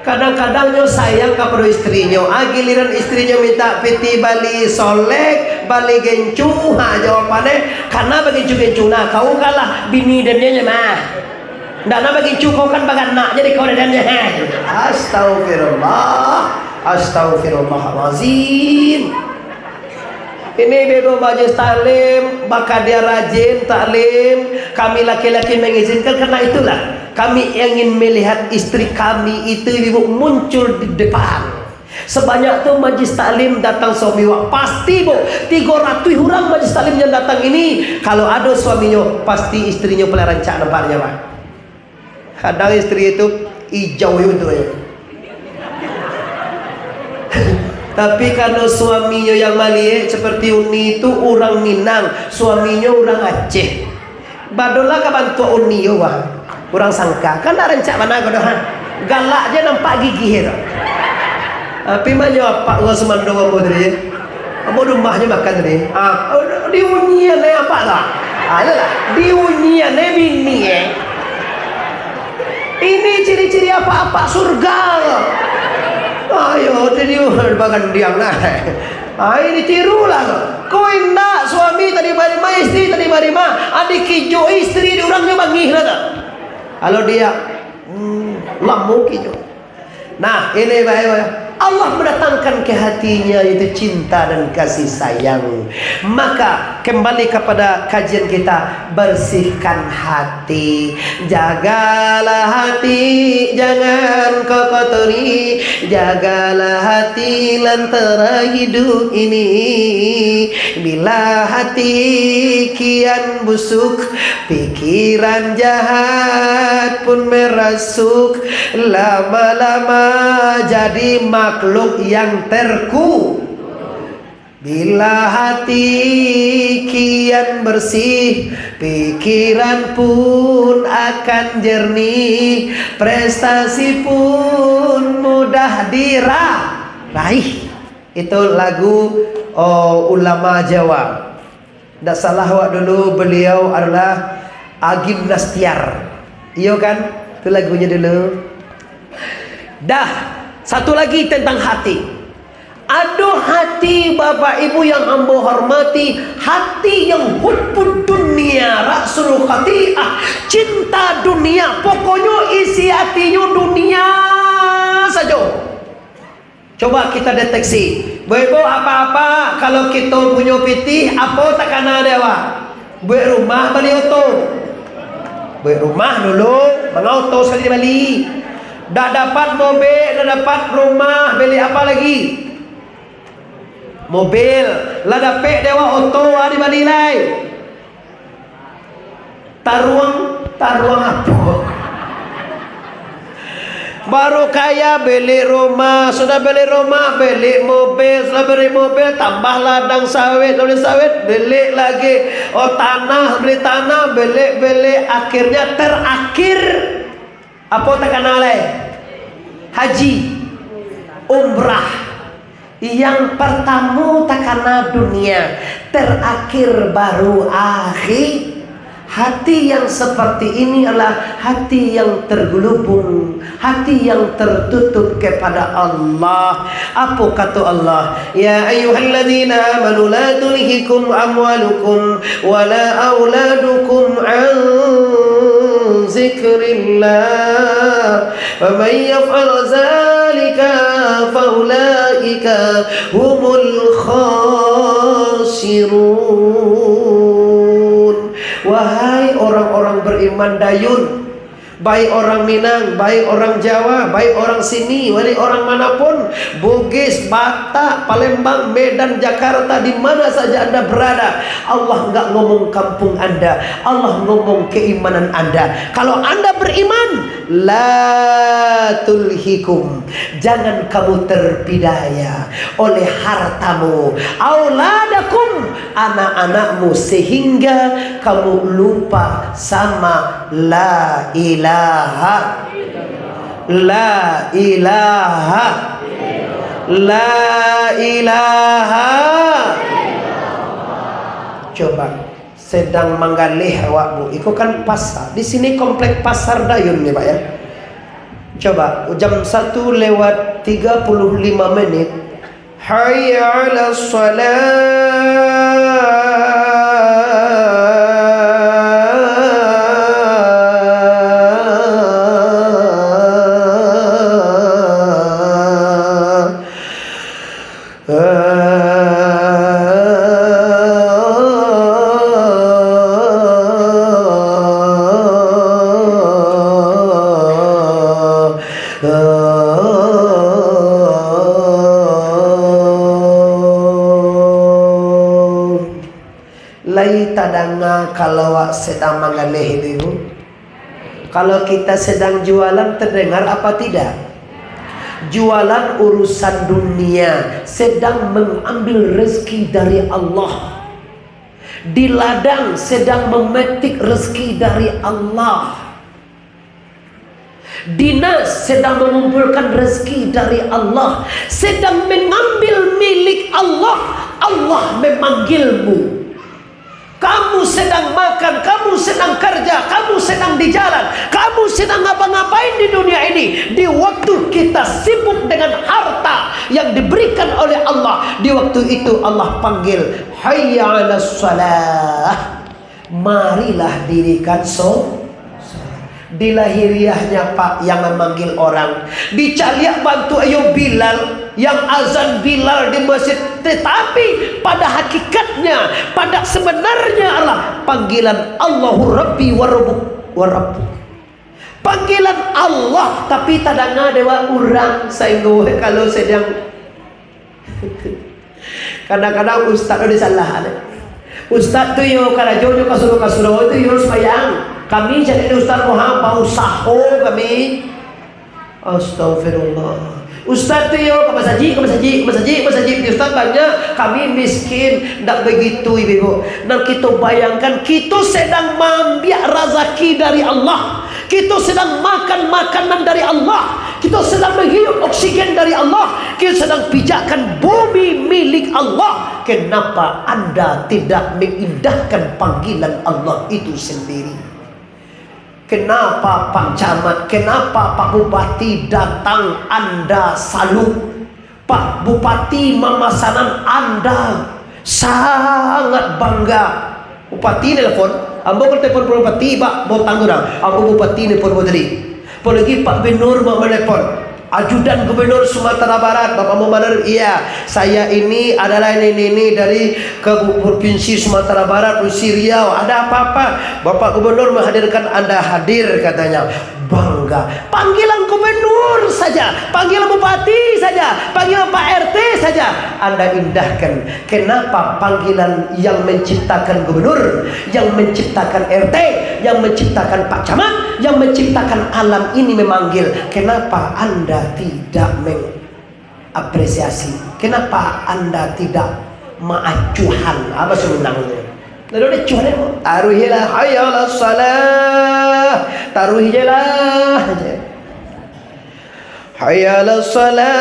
Kadang-kadang nyo sayang kepada istrinya, giliran istrinya minta piti bali solek, bali gencu, jawabannya karena begencu-gencu nah kau kalah bini dan dia mah. Dana begencu kau kan bagan nak jadi kau dan dia. Astagfirullahalazim. Ini bebo majlis taklim, maka dia rajin taklim. Kami laki-laki mengizinkan karena itulah kami ingin melihat istri kami itu ibu muncul di depan. Sebanyak tu majlis taklim datang suami wak pasti bu 300 orang majlis taklim yang datang ini. Kalau ada suaminya pasti istrinya pelaran cak nampaknya pak. Kadang istri itu hijau itu ya. Tapi kalau suaminya yang Malie seperti Uni itu orang Minang, suaminya orang Aceh. Badolah kabantu Uni yo wah. Kurang sangka kan ada rencak mana godohan. Galak aja nampak gigi itu. Tapi mah jawab Pak gua semandong kamu tadi. Kamu rumahnya makan tadi. Di Unian apa lah? Adalah di Unian bini ya. Ini ciri-ciri apa-apa surga. Ayo tadi bagan diam lah. Ini tiru lah. Kau indah suami tadi barima, istri tadi barima, adik kijo istri di orangnya bangih lah. Kalau dia lamuk kijo. Nah ini baik. Allah mendatangkan ke hatinya itu cinta dan kasih sayang. Maka kembali kepada kajian kita, bersihkan hati, jagalah hati, jangan kau kotori, jagalah hati lantara hidup ini. Bila hati kian busuk, pikiran jahat pun merasuk, lama-lama jadi makhluk yang terku. Bila hati kian bersih, pikiran pun akan jernih, prestasi pun mudah diraih. Itu lagu ulama Jawa. Tidak salah wak dulu beliau adalah Agim Nastiar. Iya kan? Itu lagunya dulu. Dah. Satu lagi tentang hati. Aduh hati Bapak Ibu yang hamba hormati, hati yang hubbud dunia rasul khati'ah, cinta dunia, pokoknya isi hatinya dunia saja. Coba kita deteksi. Ibu apa-apa kalau kita punya pitih apa tak kena dewa. Buat rumah beli auto. Buat rumah dulu, mengauto sekali beli. Dah dapat mobil, dah dapat rumah, beli apa lagi? Mobil, lah dapat dewa auto di Badilai. Taruang apa? Baru kaya beli rumah, sudah beli rumah, beli mobil, sudah beli mobil, tambah ladang sawit, beli lagi tanah, beli tanah, beli, akhirnya terakhir apa tak kenal haji, umrah. Yang pertama tak kenal dunia, terakhir baru Hati yang seperti ini adalah hati yang tergelubung, hati yang tertutup kepada Allah. Apa kata Allah? Ya ayyuhalladzina amanu la tulhikum amwalukum wala auladukum an zikrillah. Faman yaf'al zalika faulaika humul khasirun. Wahai orang-orang beriman dayun, baik orang Minang, baik orang Jawa, baik orang sini, baik orang manapun, Bugis, Batak, Palembang, Medan, Jakarta, di mana saja Anda berada, Allah enggak ngomong kampung Anda, Allah ngomong keimanan Anda. Kalau Anda beriman, la tulhikum, jangan kamu terpidaya oleh hartamu, auladakum, anak-anakmu, sehingga kamu lupa sama la ilaha, la ilaha, la ilaha. Coba sedang menggalih awak bu, itu kan pasar. Di sini komplek pasar Dayun nih pak ya. Coba jam 1:35. Hayya 'alas shalah. Lai tadanga kalau sedang mengalih itu. Kalau kita sedang jualan terdengar apa tidak? Jualan urusan dunia, sedang mengambil rezeki dari Allah. Di ladang sedang memetik rezeki dari Allah. Dinas sedang mengumpulkan rezeki dari Allah, sedang mengambil milik Allah. Allah memanggilmu. Kamu sedang makan, kamu sedang kerja, kamu sedang di jalan, kamu sedang ngapa-ngapain di dunia ini. Di waktu kita sibuk dengan harta yang diberikan oleh Allah, di waktu itu Allah panggil, hayya 'alas shalah, marilah dirikan sholat. Di lahiriahnya pak yang memanggil orang, di Caliak bantu ayo Bilal, yang azan Bilal di masjid. Tetapi pada hakikatnya, pada sebenarnya adalah panggilan Allahu Rabbi wa Rabbuk. Panggilan Allah, tapi tadanga dewa orang sainggo kalau sedang kadang-kadang ustaz itu disalah. Ustaz tu yo kada jojo kasuruh itu yo sembahyang. Kami jadi Ustaz Muhammad bau saho kami. Astagfirullah. Ustaz tu yo ke masjid Ustaz banyak. Kami miskin, tak begitu ibu. Dan kita bayangkan kita sedang mengambil rezeki dari Allah. Kita sedang makan makanan dari Allah. Kita sedang menghirup oksigen dari Allah. Kita sedang pijakkan bumi milik Allah. Kenapa Anda tidak mengindahkan panggilan Allah itu sendiri? Kenapa Pak Camat, kenapa Pak Bupati datang Anda salut? Pak Bupati memasanan Anda sangat bangga. Bupati nelfon, ambo ko telepon Pak Bupati, Pak mau tangguran. Ambo Bupati nelfon mo tadi. Apalagi Pak Benur mau menelpon. Ajudan Gubernur Sumatera Barat, Bapak Muhammad, iya, saya ini adalah ini dari Provinsi Sumatera Barat, Provinsi Riau. Ada apa-apa? Bapak Gubernur menghadirkan Anda hadir katanya. Bangga. Panggilan gubernur saja, panggilan bupati saja, panggilan Pak RT saja Anda indahkan. Kenapa panggilan yang menciptakan gubernur, yang menciptakan RT, yang menciptakan Pak Camat, yang menciptakan alam ini memanggil? Kenapa Anda tidak mengapresiasi? Kenapa Anda tidak mengacuhan? Apa sebenarnya? Lalu dia cuanin, taruhilah hayyalah salah, taruhilah hayyalah salah.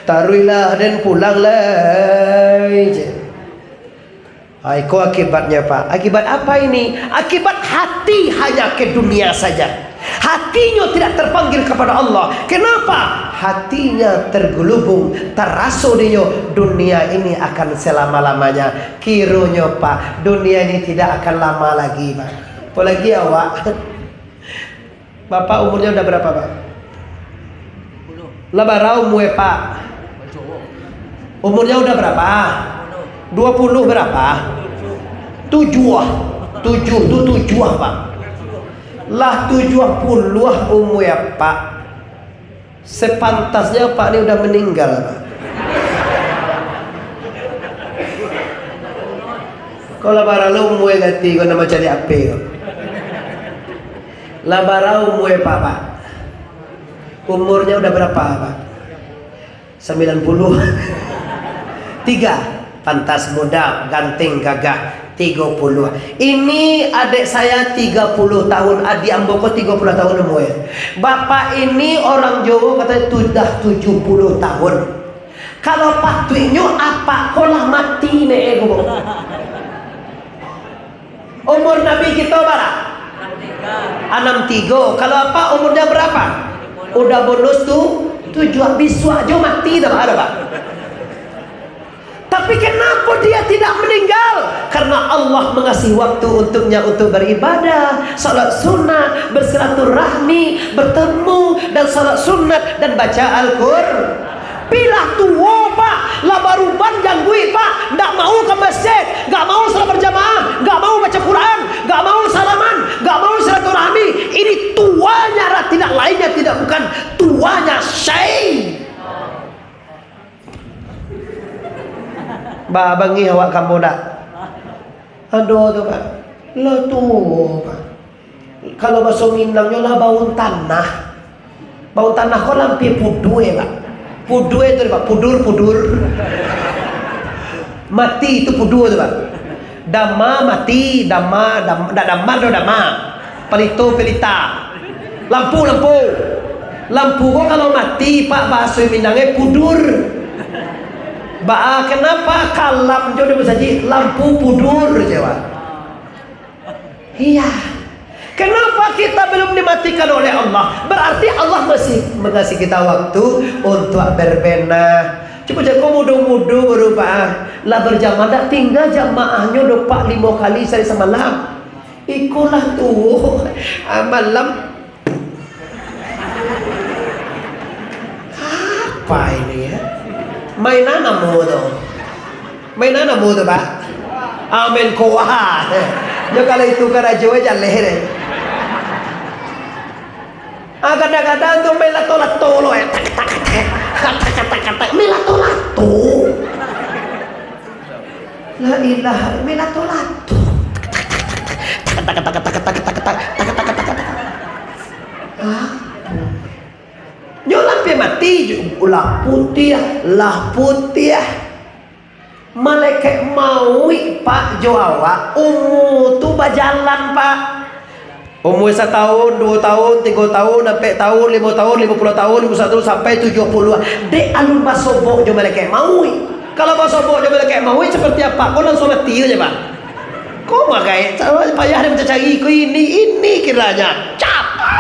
taruhlah dan pulanglah je. Itu akibatnya Pak. Akibat apa ini? Akibat hati hanya ke dunia saja. Hatinya tidak terpanggil kepada Allah. Kenapa? Hatinya tergelubung, terasuh dia dunia ini akan selama-lamanya. Kiranya Pak, dunia ini tidak akan lama lagi Pak. Apalagi awak. Bapak umurnya udah berapa Pak? Lebarau umur Pak. Umurnya udah berapa? 20 berapa? 7 tuh 7 Pak. Lah 70 umur ya Pak. Sepantasnya Pak ini udah meninggal Pak. Kalau baralo umur ganti kau nama cari apa kau? Lah barau umur Pak. Umurnya udah berapa Pak? 93. Pantas muda, ganteng, gagah. 30. Ini adik saya 30 tahun, adik amboko 30 tahun umur. Bapak ini orang Jawa katanya sudah 70 tahun. Kalau patunya apa kolah mati nih umur Nabi kita berapa? 63. Kalau apa umurnya berapa? Udah bonus tuh 7 habis aja mati dah ada Pak. Tapi kenapa dia tidak meninggal? Karena Allah mengasih waktu untuknya untuk beribadah, salat sunnah, bersilaturahmi, bertemu dan salat sunnah dan baca Al-Qur'an. Pilah tua Pak, lah baru panjang duit Pak, nggak mau ke masjid, nggak mau salat berjamaah, nggak mau baca Quran, nggak mau salaman, nggak mau silaturahmi. Ini tuanya tidak lainnya, tidak bukan tuanya Syekh. Bangi awak kamu dak. Aduh tuh Pak. Lo tuh Pak. Kalau bahasa Minangnya lah bau tanah. Bau tanah kok lampi pudue Pak. Pudue itu Pak. Pudur. Mati itu pudur tuh Pak. Dama mati, dama. Pelito pelita. Lampu. Lampu kok kalau mati Pak bahasa Minangnya pudur. Kenapa kalam jodoh bersaji lampu pudur Jawa? Iya. Kenapa kita belum dimatikan oleh Allah? Berarti Allah masih mengasih kita waktu untuk berbenah. Coba kau muda-muda berubah. Lah berjamaah tinggal jamaahnya dopak 5 kali sehari semalam. Ikulah tuh malam. Apa ini ya? Mainan mo tuh Pak. Amin kuah. Yo kalau itu kada Jawa jaleh. Kadang-kadang tuh melato-lato lo ya. Kata-kata melato-lato. La ilaha melato-lato. Kata-kata. Nyolam mati lah putih. Malaikat mau Pak Jawa tuh berjalan Pak. Umur 1 tahun, 2 tahun, 3 tahun, sampai tahun, 5 tahun, 50 tahun, 51 sampai 70. Dek alun basobok jo malaikat mau. Kalau basobok jo malaikat mau seperti apa? Kau langsung mati aja Pak. Kau makai payah dia mencari ini kiranya. Capek.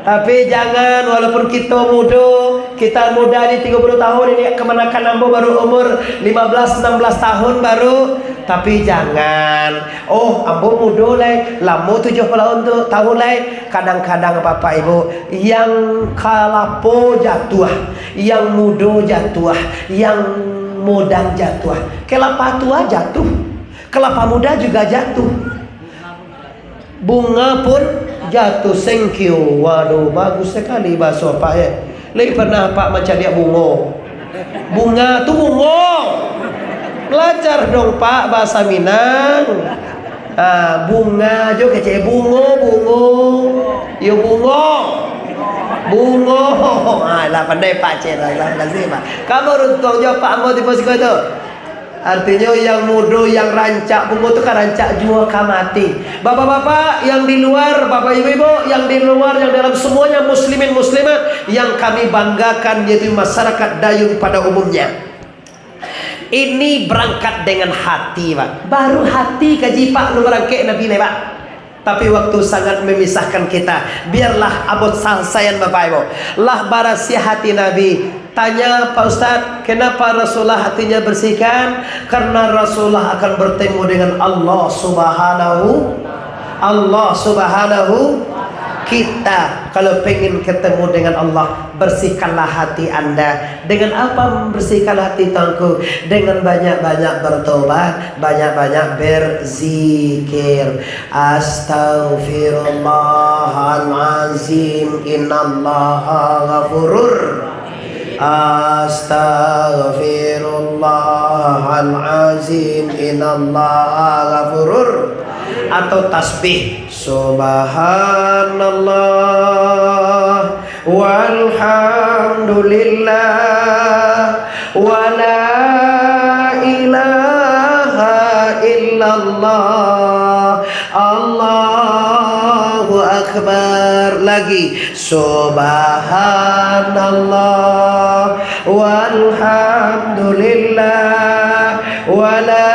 Tapi jangan, walaupun kita muda di 30 tahun ini kemenakan ambo baru umur 15-16 tahun baru. Tapi jangan, ambo muda lagi, lamo 70 tahun lagi. Kadang-kadang Bapak Ibu, yang kalapo jatuh, yang muda jatuh, yang modal jatuh. Kelapa tua jatuh, kelapa muda juga jatuh. Bunga pun jatuh. Thank you. Waduh, bagus sekali bahasa Pak ya. Lagi pernah Pak macam dia bunga tuh bunga. Belajar dong Pak bahasa Minang. Bunga juga kece bunga. Yo bunga. Lah pandai Pak cek lah sih Pak. Kamu runtuh jawab Pak mau di pos itu. Artinya yang muda, yang rancak bunga itu kan rancak jua kamati. Bapak-bapak yang di luar, bapak ibu-ibu yang di luar, yang dalam, semuanya muslimin muslimat yang kami banggakan, yaitu masyarakat Dayung pada umumnya. Ini berangkat dengan hati, Pak. Baru hati kaji Pak lu berangkat Nabi Pak. Tapi waktu sangat memisahkan kita. Biarlah abot salsayan Bapak Ibu. Lah barasi hati Nabi. Tanya Pak Ustadz, kenapa Rasulullah hatinya bersihkan? Karena Rasulullah akan bertemu dengan Allah Subhanahu. Kita kalau pengen ketemu dengan Allah, bersihkanlah hati Anda. Dengan apa membersihkan hati Tuanku? Dengan banyak-banyak bertobat, banyak-banyak berzikir. Astaghfirullahalazim, innallaha ghafurur. Astaghfirullahalazim, innallaha ghafurur. Atau tasbih subhanallah walhamdulillah wala ilaha illallah Allahu akbar. Lagi subhanallah walhamdulillah wala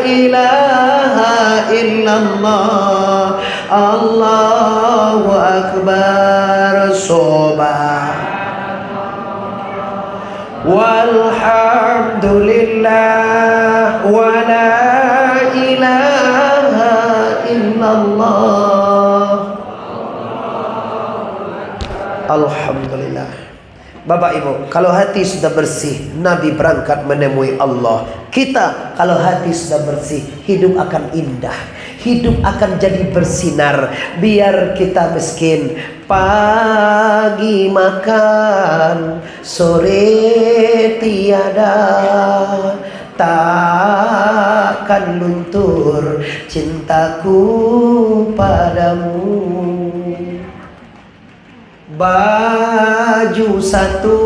ilaha illallah Allahu akbar. Subhanallah walhamdulillah wala ilaha illallah. Alhamdulillah. Bapak Ibu, kalau hati sudah bersih, Nabi berangkat menemui Allah. Kita kalau hati sudah bersih, hidup akan indah, hidup akan jadi bersinar. Biar kita miskin, pagi makan, sore tiada, takkan luntur cintaku padamu. Baju satu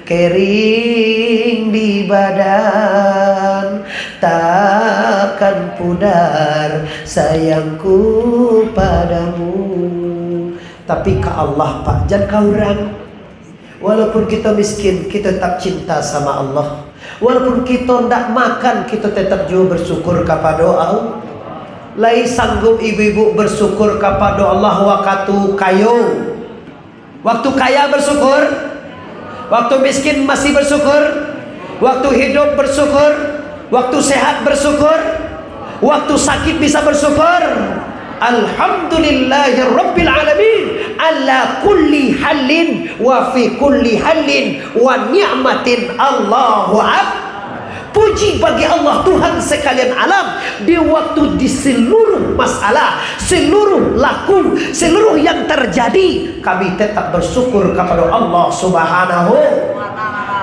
kering di badan, takkan pudar sayangku padamu. Tapi ke Allah Pak, jangan kau orang. Walaupun kita miskin, kita tetap cinta sama Allah. Walaupun kita tidak makan, kita tetap juga bersyukur kepada Allah. Lai sanggup ibu-ibu bersyukur kepada Allah waktu kayu. Waktu kaya bersyukur, waktu miskin masih bersyukur, waktu hidup bersyukur, waktu sehat bersyukur, waktu sakit bisa bersyukur. Alhamdulillahirabbil alamin ala kulli halin wa fi kulli halin wa ni'matin Allahu akbar. Puji bagi Allah Tuhan sekalian alam. Di waktu, di seluruh masalah, seluruh laku, seluruh yang terjadi, kami tetap bersyukur kepada Allah Subhanahu.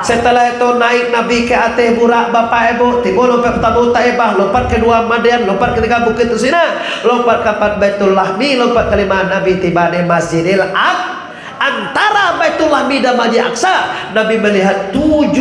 Setelah itu naik Nabi ke atas burak Bapak Ibu. Tiba lompat pertama Taibah, lompat kedua Madian, lompat ketiga Bukit Tusina, lompat ke Baitul Lahmi, lompat kelima Nabi tiba di Masjidil Aqsa. Antara Baitul Lahmi dan Masjid Aqsa, Nabi melihat 17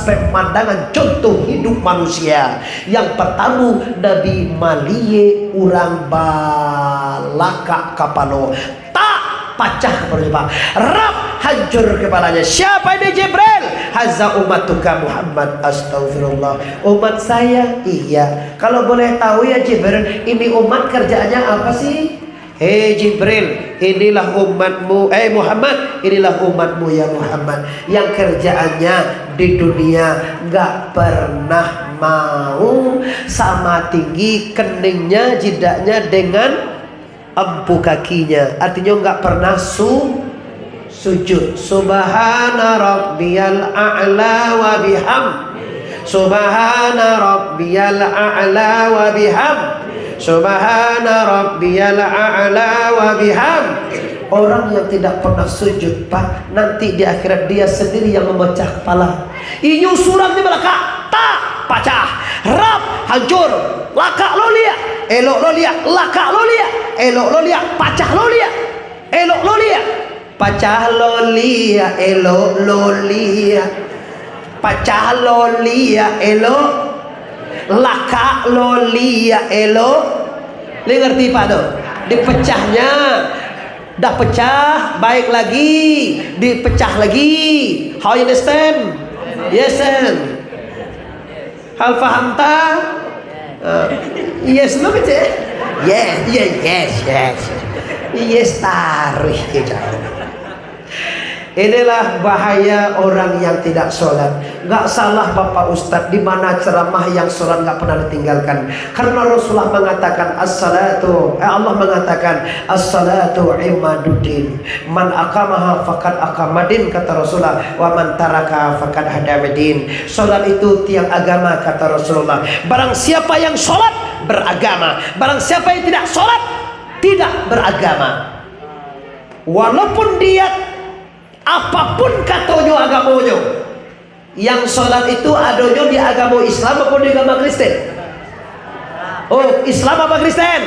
pemandangan contoh hidup manusia. Yang pertama, Nabi malie urang balaka kapalo, tak pacah kepala, rap hancur kepalanya. Siapa ini? Jibril. Hazza ummatuka Muhammad. Astagfirullah, umat saya. Iya, kalau boleh tahu ya Jibril, ini umat kerjaannya apa sih? Hei Jibril, inilah umatmu. Muhammad, inilah umatmu ya Muhammad, yang kerjaannya di dunia gak pernah mau sama tinggi keningnya, jidaknya dengan empu kakinya. Artinya gak pernah sujud. Subhana rabbiyal a'la wa biham. Subhana rabbiyal a'la wa biham. Subhana rabbiyal a'la wa biham. Orang yang tidak pernah sujud Pak, nanti di akhirat dia sendiri yang memecah kepala. Inyu surat di belakang, tak pacah, rap hancur, lakak lo liat, elok lo liat, lakak lo liat, elok lo liat, pacah lo liat, elok lo liat, pacah lo liat, elok lo liat. Pecah loli ya elok, laka loli ya elok. Li ngerti Pak tuh? Dipecahnya, dah pecah, baik lagi, dipecah lagi. How you understand? Yes and hal faham tak? Yes no betul? Yes, yes, yes, yes. Yes tarik kita. Inilah bahaya orang yang tidak sholat. Gak salah Bapak Ustadz, di mana ceramah yang sholat gak pernah ditinggalkan. Karena Rasulullah mengatakan as-salatu, Allah mengatakan as-salatu imaduddin. Man aqamaha faqad aqamadin, kata Rasulullah. Wa man taraka faqad hadamadin. Sholat itu tiang agama, kata Rasulullah. Barang siapa yang sholat beragama, barang siapa yang tidak sholat tidak beragama. Walaupun dia apapun katonyo agamonyo, yang sholat itu adonyo di agama Islam maupun di agama Kristen. Oh, Islam apa Kristen?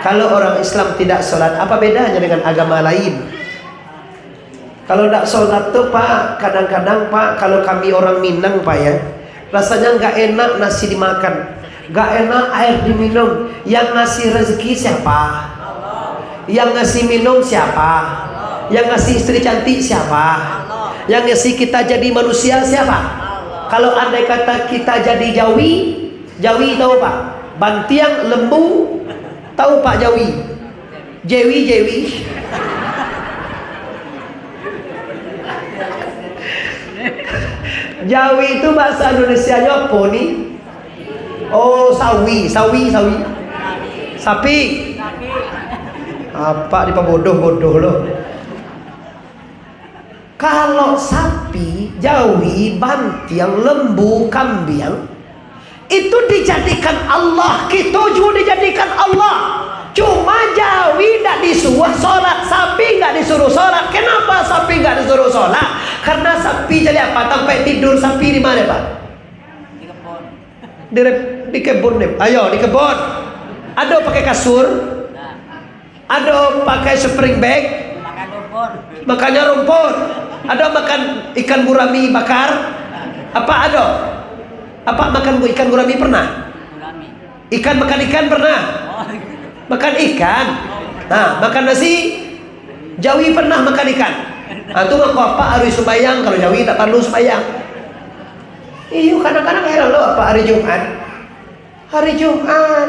Kalau orang Islam tidak sholat, apa bedanya dengan agama lain? Kalau tidak sholat tuh Pak, kadang-kadang Pak, kalau kami orang Minang Pak ya, rasanya nggak enak nasi dimakan, nggak enak air diminum. Yang ngasih rezeki siapa? Yang ngasih minum siapa? Yang ngasih istri cantik siapa? Yang ngasih kita jadi manusia siapa? Kalau andai kata kita jadi Jawi, Jawi tahu Pak? Bantiang lembu tahu Pak Jawi? Jewi, Jewi. Jawi itu bahasa Indonesianya apa nih? Oh, sawi, sawi, sawi. Sapi. Apa di bodoh-bodoh loh. Kalau sapi, Jawi, bantiang, lembu, kambing itu dijadikan Allah, kita juga dijadikan Allah. Cuma Jawi tidak disuruh sholat, sapi nggak disuruh sholat. Kenapa sapi nggak disuruh sholat? Karena sapi jadi apa? Sampai tidur sapi di mana Pak? Di kebun. Di kebun nih. Ayo di kebun. Ada pakai kasur, ada pakai spring bag, makannya rumput. Ada makan ikan gurami bakar? Apa ada? Apa makan ikan gurami pernah? Ikan makan ikan pernah? Makan ikan. Nah, makan nasi. Jawi pernah makan ikan. Nah, itu ngaku apa hari sembahyang, kalau Jawi tak perlu sembahyang. Iya, kadang-kadang heran loh apa hari Jumat. Hari Jumat.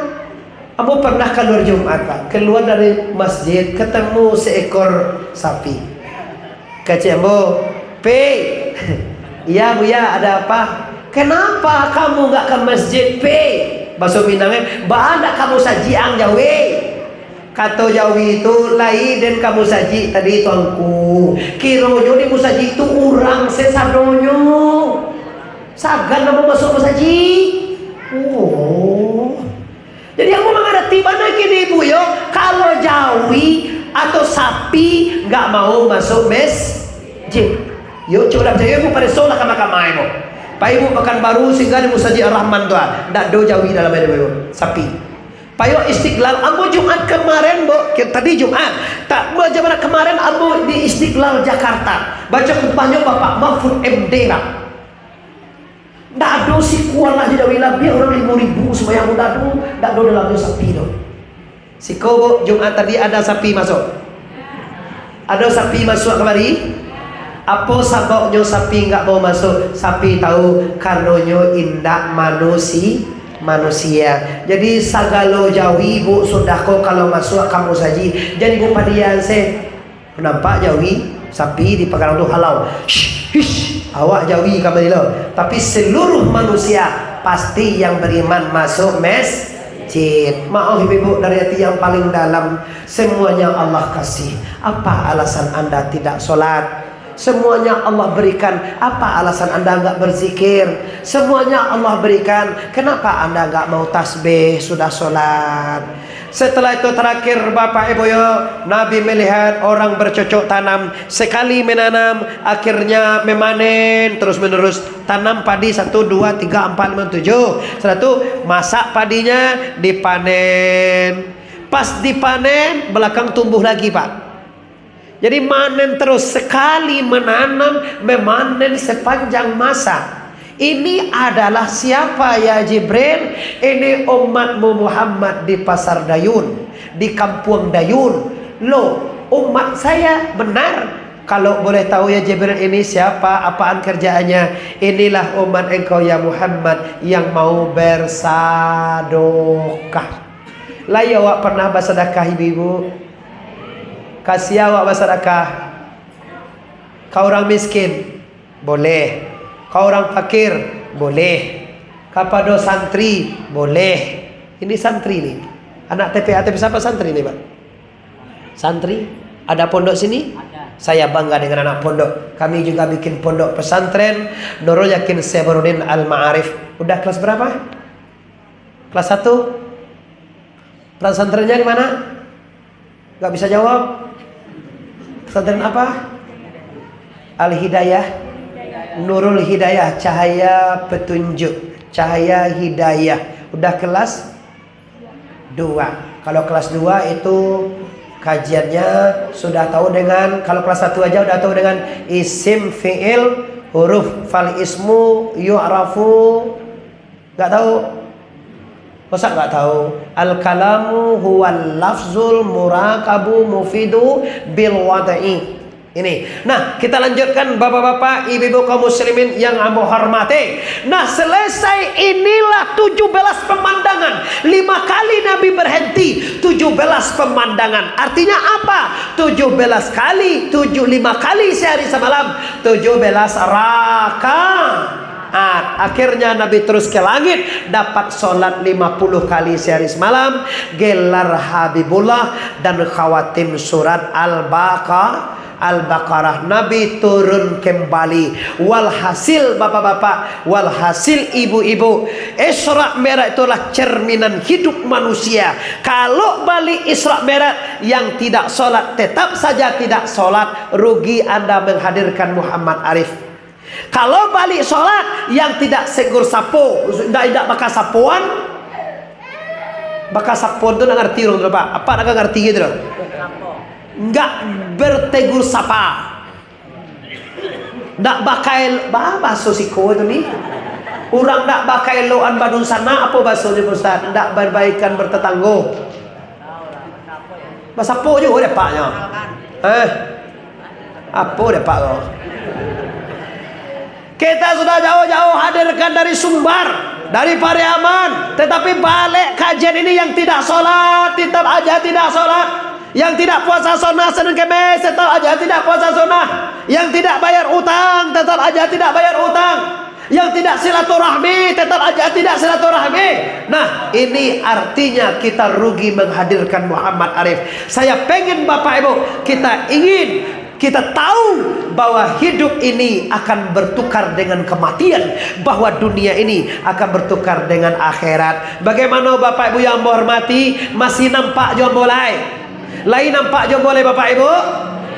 Abu pernah keluar Jumat Pak, keluar dari masjid ketemu seekor sapi. Kacembo, P, iya Bu ya, ada apa? Kenapa kamu nggak ke masjid P? Bahasa Minangnya, bahan kamu sajiang Jawi. Kata Jawi itu lain dan kamu saji tadi tuanku. Kironyo di musaji itu urang sesadonyo. Sagan kamu masuk musaji. Oh. Jadi aku mengerti mana gini Bu yo, kalau Jawi atau sapi nggak mau masuk masjid. Yuk coba saya ibu pada sholat kamar-kamar ibu. Pak ibu makan baru sehingga di musaji Ar-Rahman doa. Ndak do Jawi dalam ibu sapi. Pak yuk Istiqlal. Ambo Jumat kemarin bu, tadi Jumat. Tak Jumat kemarin ambo di Istiqlal Jakarta. Baca khutbahnya Bapak Mahfud MD Pak. Ndak ada si kuala di Jawi lebih orang 5.000 sembahyang udah do, ndak do dalamnya sapi do. Si kau Jumat tadi ada sapi masuk. Ada sapi masuk kemari. Apa sababnya sapi enggak mau masuk? Sapi tahu karenanya indak manusia. Jadi sagalo Jawi Bu sudah kau kalau masuk kamu saji. Jadi Bu padian se. Nampak Jawi sapi di pegang tu halau. Shh, awak Jawi kembali lo. Tapi seluruh manusia pasti yang beriman masuk masjid. Maaf ibu dari hati yang paling dalam, semuanya Allah kasih. Apa alasan anda tidak sholat? Semuanya Allah berikan. Apa alasan anda enggak berzikir? Semuanya Allah berikan. Kenapa anda enggak mau tasbih sudah sholat? Setelah itu terakhir Bapak Ibu yo, Nabi melihat orang bercocok tanam, sekali menanam akhirnya memanen terus menerus. Tanam padi 1, 2, 3, 4, 5, 7. Setelah itu masak padinya, dipanen. Pas dipanen belakang tumbuh lagi Pak. Jadi manen terus, sekali menanam memanen sepanjang masa. Ini adalah siapa ya Jibril? Ini umatmu Muhammad di pasar Dayun, di kampung Dayun. Loh, umat saya benar. Kalau boleh tahu ya Jibril, ini siapa? Apaan kerjaannya? Inilah umat engkau ya Muhammad yang mau bersedekah. Lah ya awak pernah bersedekah ibu-ibu? Kasih awak bersedekah. Kau orang miskin? Boleh. Kau orang fakir? Boleh. Kepada santri? Boleh. Ini santri nih. Anak TPA siapa santri nih Pak? Santri? Ada pondok sini? Ada. Saya bangga dengan anak pondok. Kami juga bikin pondok pesantren Nurul Yakin Seberudin Al-Ma'arif. Udah kelas berapa? Kelas 1? Pesantrennya di mana? Gak bisa jawab. Pesantren apa? Al-Hidayah, Nurul Hidayah, cahaya petunjuk, cahaya hidayah. Udah kelas 2. Kalau kelas 2 itu kajiannya sudah tahu dengan, kalau kelas 1 aja udah tahu dengan isim, fi'il, huruf. Fal ismu yu'rafu. Gak tahu? Masa gak tahu? Al kalamu huwal lafzul murakabu mufidu bil wada'i. Ini. Nah, kita lanjutkan bapak-bapak, ibu-ibu kaum muslimin yang aku hormati. Nah, selesai inilah 17 pemandangan. 5 kali Nabi berhenti, 17 pemandangan. Artinya apa? 17 kali, 5 kali sehari semalam, 17 rakaat. Akhirnya Nabi terus ke langit, dapat sholat 50 kali sehari semalam, gelar Habibullah dan khawatim surat Al-Baqarah. Nabi turun kembali. Walhasil bapak-bapak, walhasil ibu-ibu, Isra Mi'raj itulah cerminan hidup manusia. Kalau balik Isra Mi'raj yang tidak sholat tetap saja tidak sholat, rugi Anda menghadirkan Muhammad Arif. Kalau balik sholat yang tidak segur sapo, tidak bakal sapuan. Bakal sapuan itu nggak ngerti dong Pak. Apa nggak ngerti gitu loh? Nggak bertegur sapa, nggak bakal bahasa siko itu nih. Orang nggak bakal loan badun sana apa bahasa ini Ustaz? Nggak berbaikan bertetanggo. Bahasa po juga deh paknya. Apa deh pak? Kita sudah jauh-jauh hadirkan dari Sumbar, dari Pariaman, tetapi balik kajian ini yang tidak sholat tetap aja tidak sholat. Yang tidak puasa sunnah Senin Kemis tetap aja tidak puasa sunnah. Yang tidak bayar utang tetap aja tidak bayar utang. Yang tidak silaturahmi tetap aja tidak silaturahmi. Nah, ini artinya kita rugi menghadirkan Muhammad Arif. Saya pengen Bapak Ibu, kita tahu bahwa hidup ini akan bertukar dengan kematian, bahwa dunia ini akan bertukar dengan akhirat. Bagaimana Bapak Ibu yang menghormati? Masih nampak jom mulai? Lain nampak jom boleh Bapak Ibu?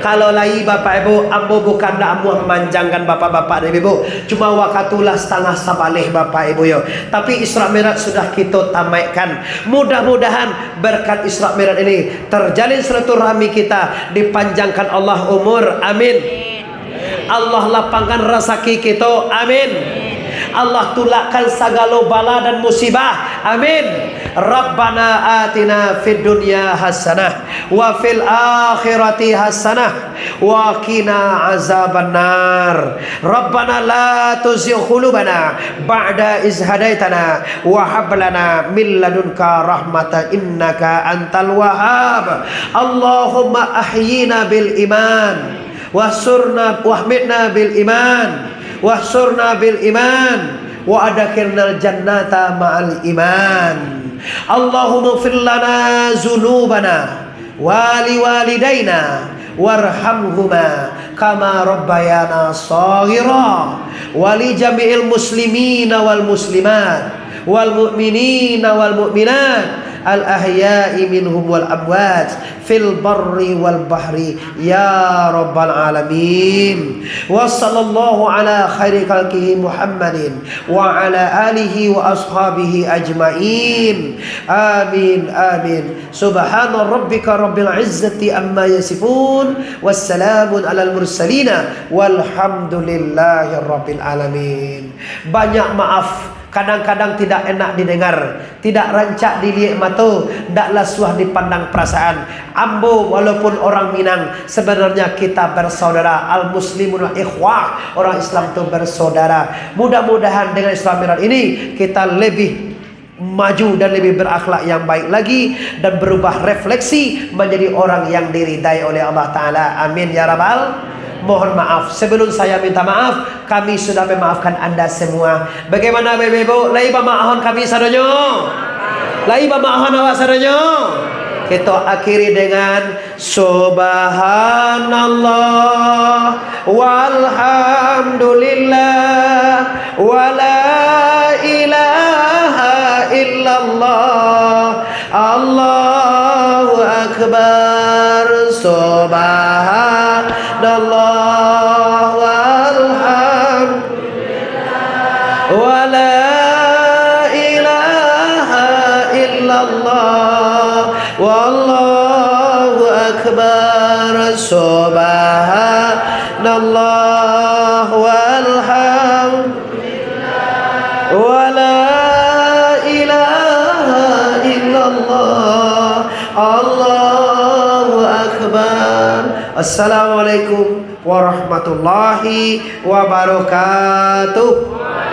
Kalau lain Bapak Ibu, ambo bukan nak ambo memanjangkan bapak-bapak dan ibu. Cuma wakatulah setengah sabalih Bapak Ibu yo. Tapi Isra Mi'raj sudah kita tamatkan. Mudah-mudahan berkat Isra Mi'raj ini terjalin silaturahmi kita, dipanjangkan Allah umur. Amin. Allah lapangkan rezeki kita. Amin. Allah tulakkan segala bala dan musibah. Amin. Rabbana atina fid dunya hasanah wa fil akhirati hasanah wa qina azabannar. Rabbana la tuzigh qulubana ba'da iz hadaitana wa hab lana min ladunka rahmatan innaka antal wahhab. Allahumma ahyina bil iman wahsurna wahmitna bil iman wahsurna bil iman wa adkhilnal jannata ma'al iman. Allahumma ighfir lana dzunubana wa liwalidayna warhamhuma kama rabbayana shaghira wa li jami'il muslimina wal muslimat wal mu'minina wal mu'minat al-ahya'i minhum wal amwat fil barri wal bahri ya rabbal alamin. Wa sallallahu ala khairi khalqihi Muhammadin wa ala alihi wa ashabihi ajmain. Amin amin. Subhana rabbika rabbil izzati amma yasifun, wassalamun alal mursalina walhamdulillahi rabbil alamin. Banyak maaf, kadang-kadang tidak enak didengar, tidak rancak dilihat mata, taklah suah dipandang perasaan. Ambo walaupun orang Minang, sebenarnya kita bersaudara. Al muslimun ikhwah, orang Islam itu bersaudara. Mudah-mudahan dengan Islamiran ini kita lebih maju dan lebih berakhlak yang baik lagi, dan berubah refleksi menjadi orang yang diridai oleh Allah Ta'ala. Amin ya rabbal. Mohon maaf, sebelum saya minta maaf, kami sudah memaafkan anda semua. Bagaimana Ibu? Lai pemaafan kami sadonyo? Lai pemaafan awak sadonyo? Kita akhiri dengan subhanallah walhamdulillah wala ilaha illallah Allahu akbar. Subhanallah walhamdulillah wala ilaha illallah wallahu akbar. Subhanallah walhamdulillah wala ilaha illallah Allahu akbar. Assalamualaikum warahmatullahi wabarakatuh.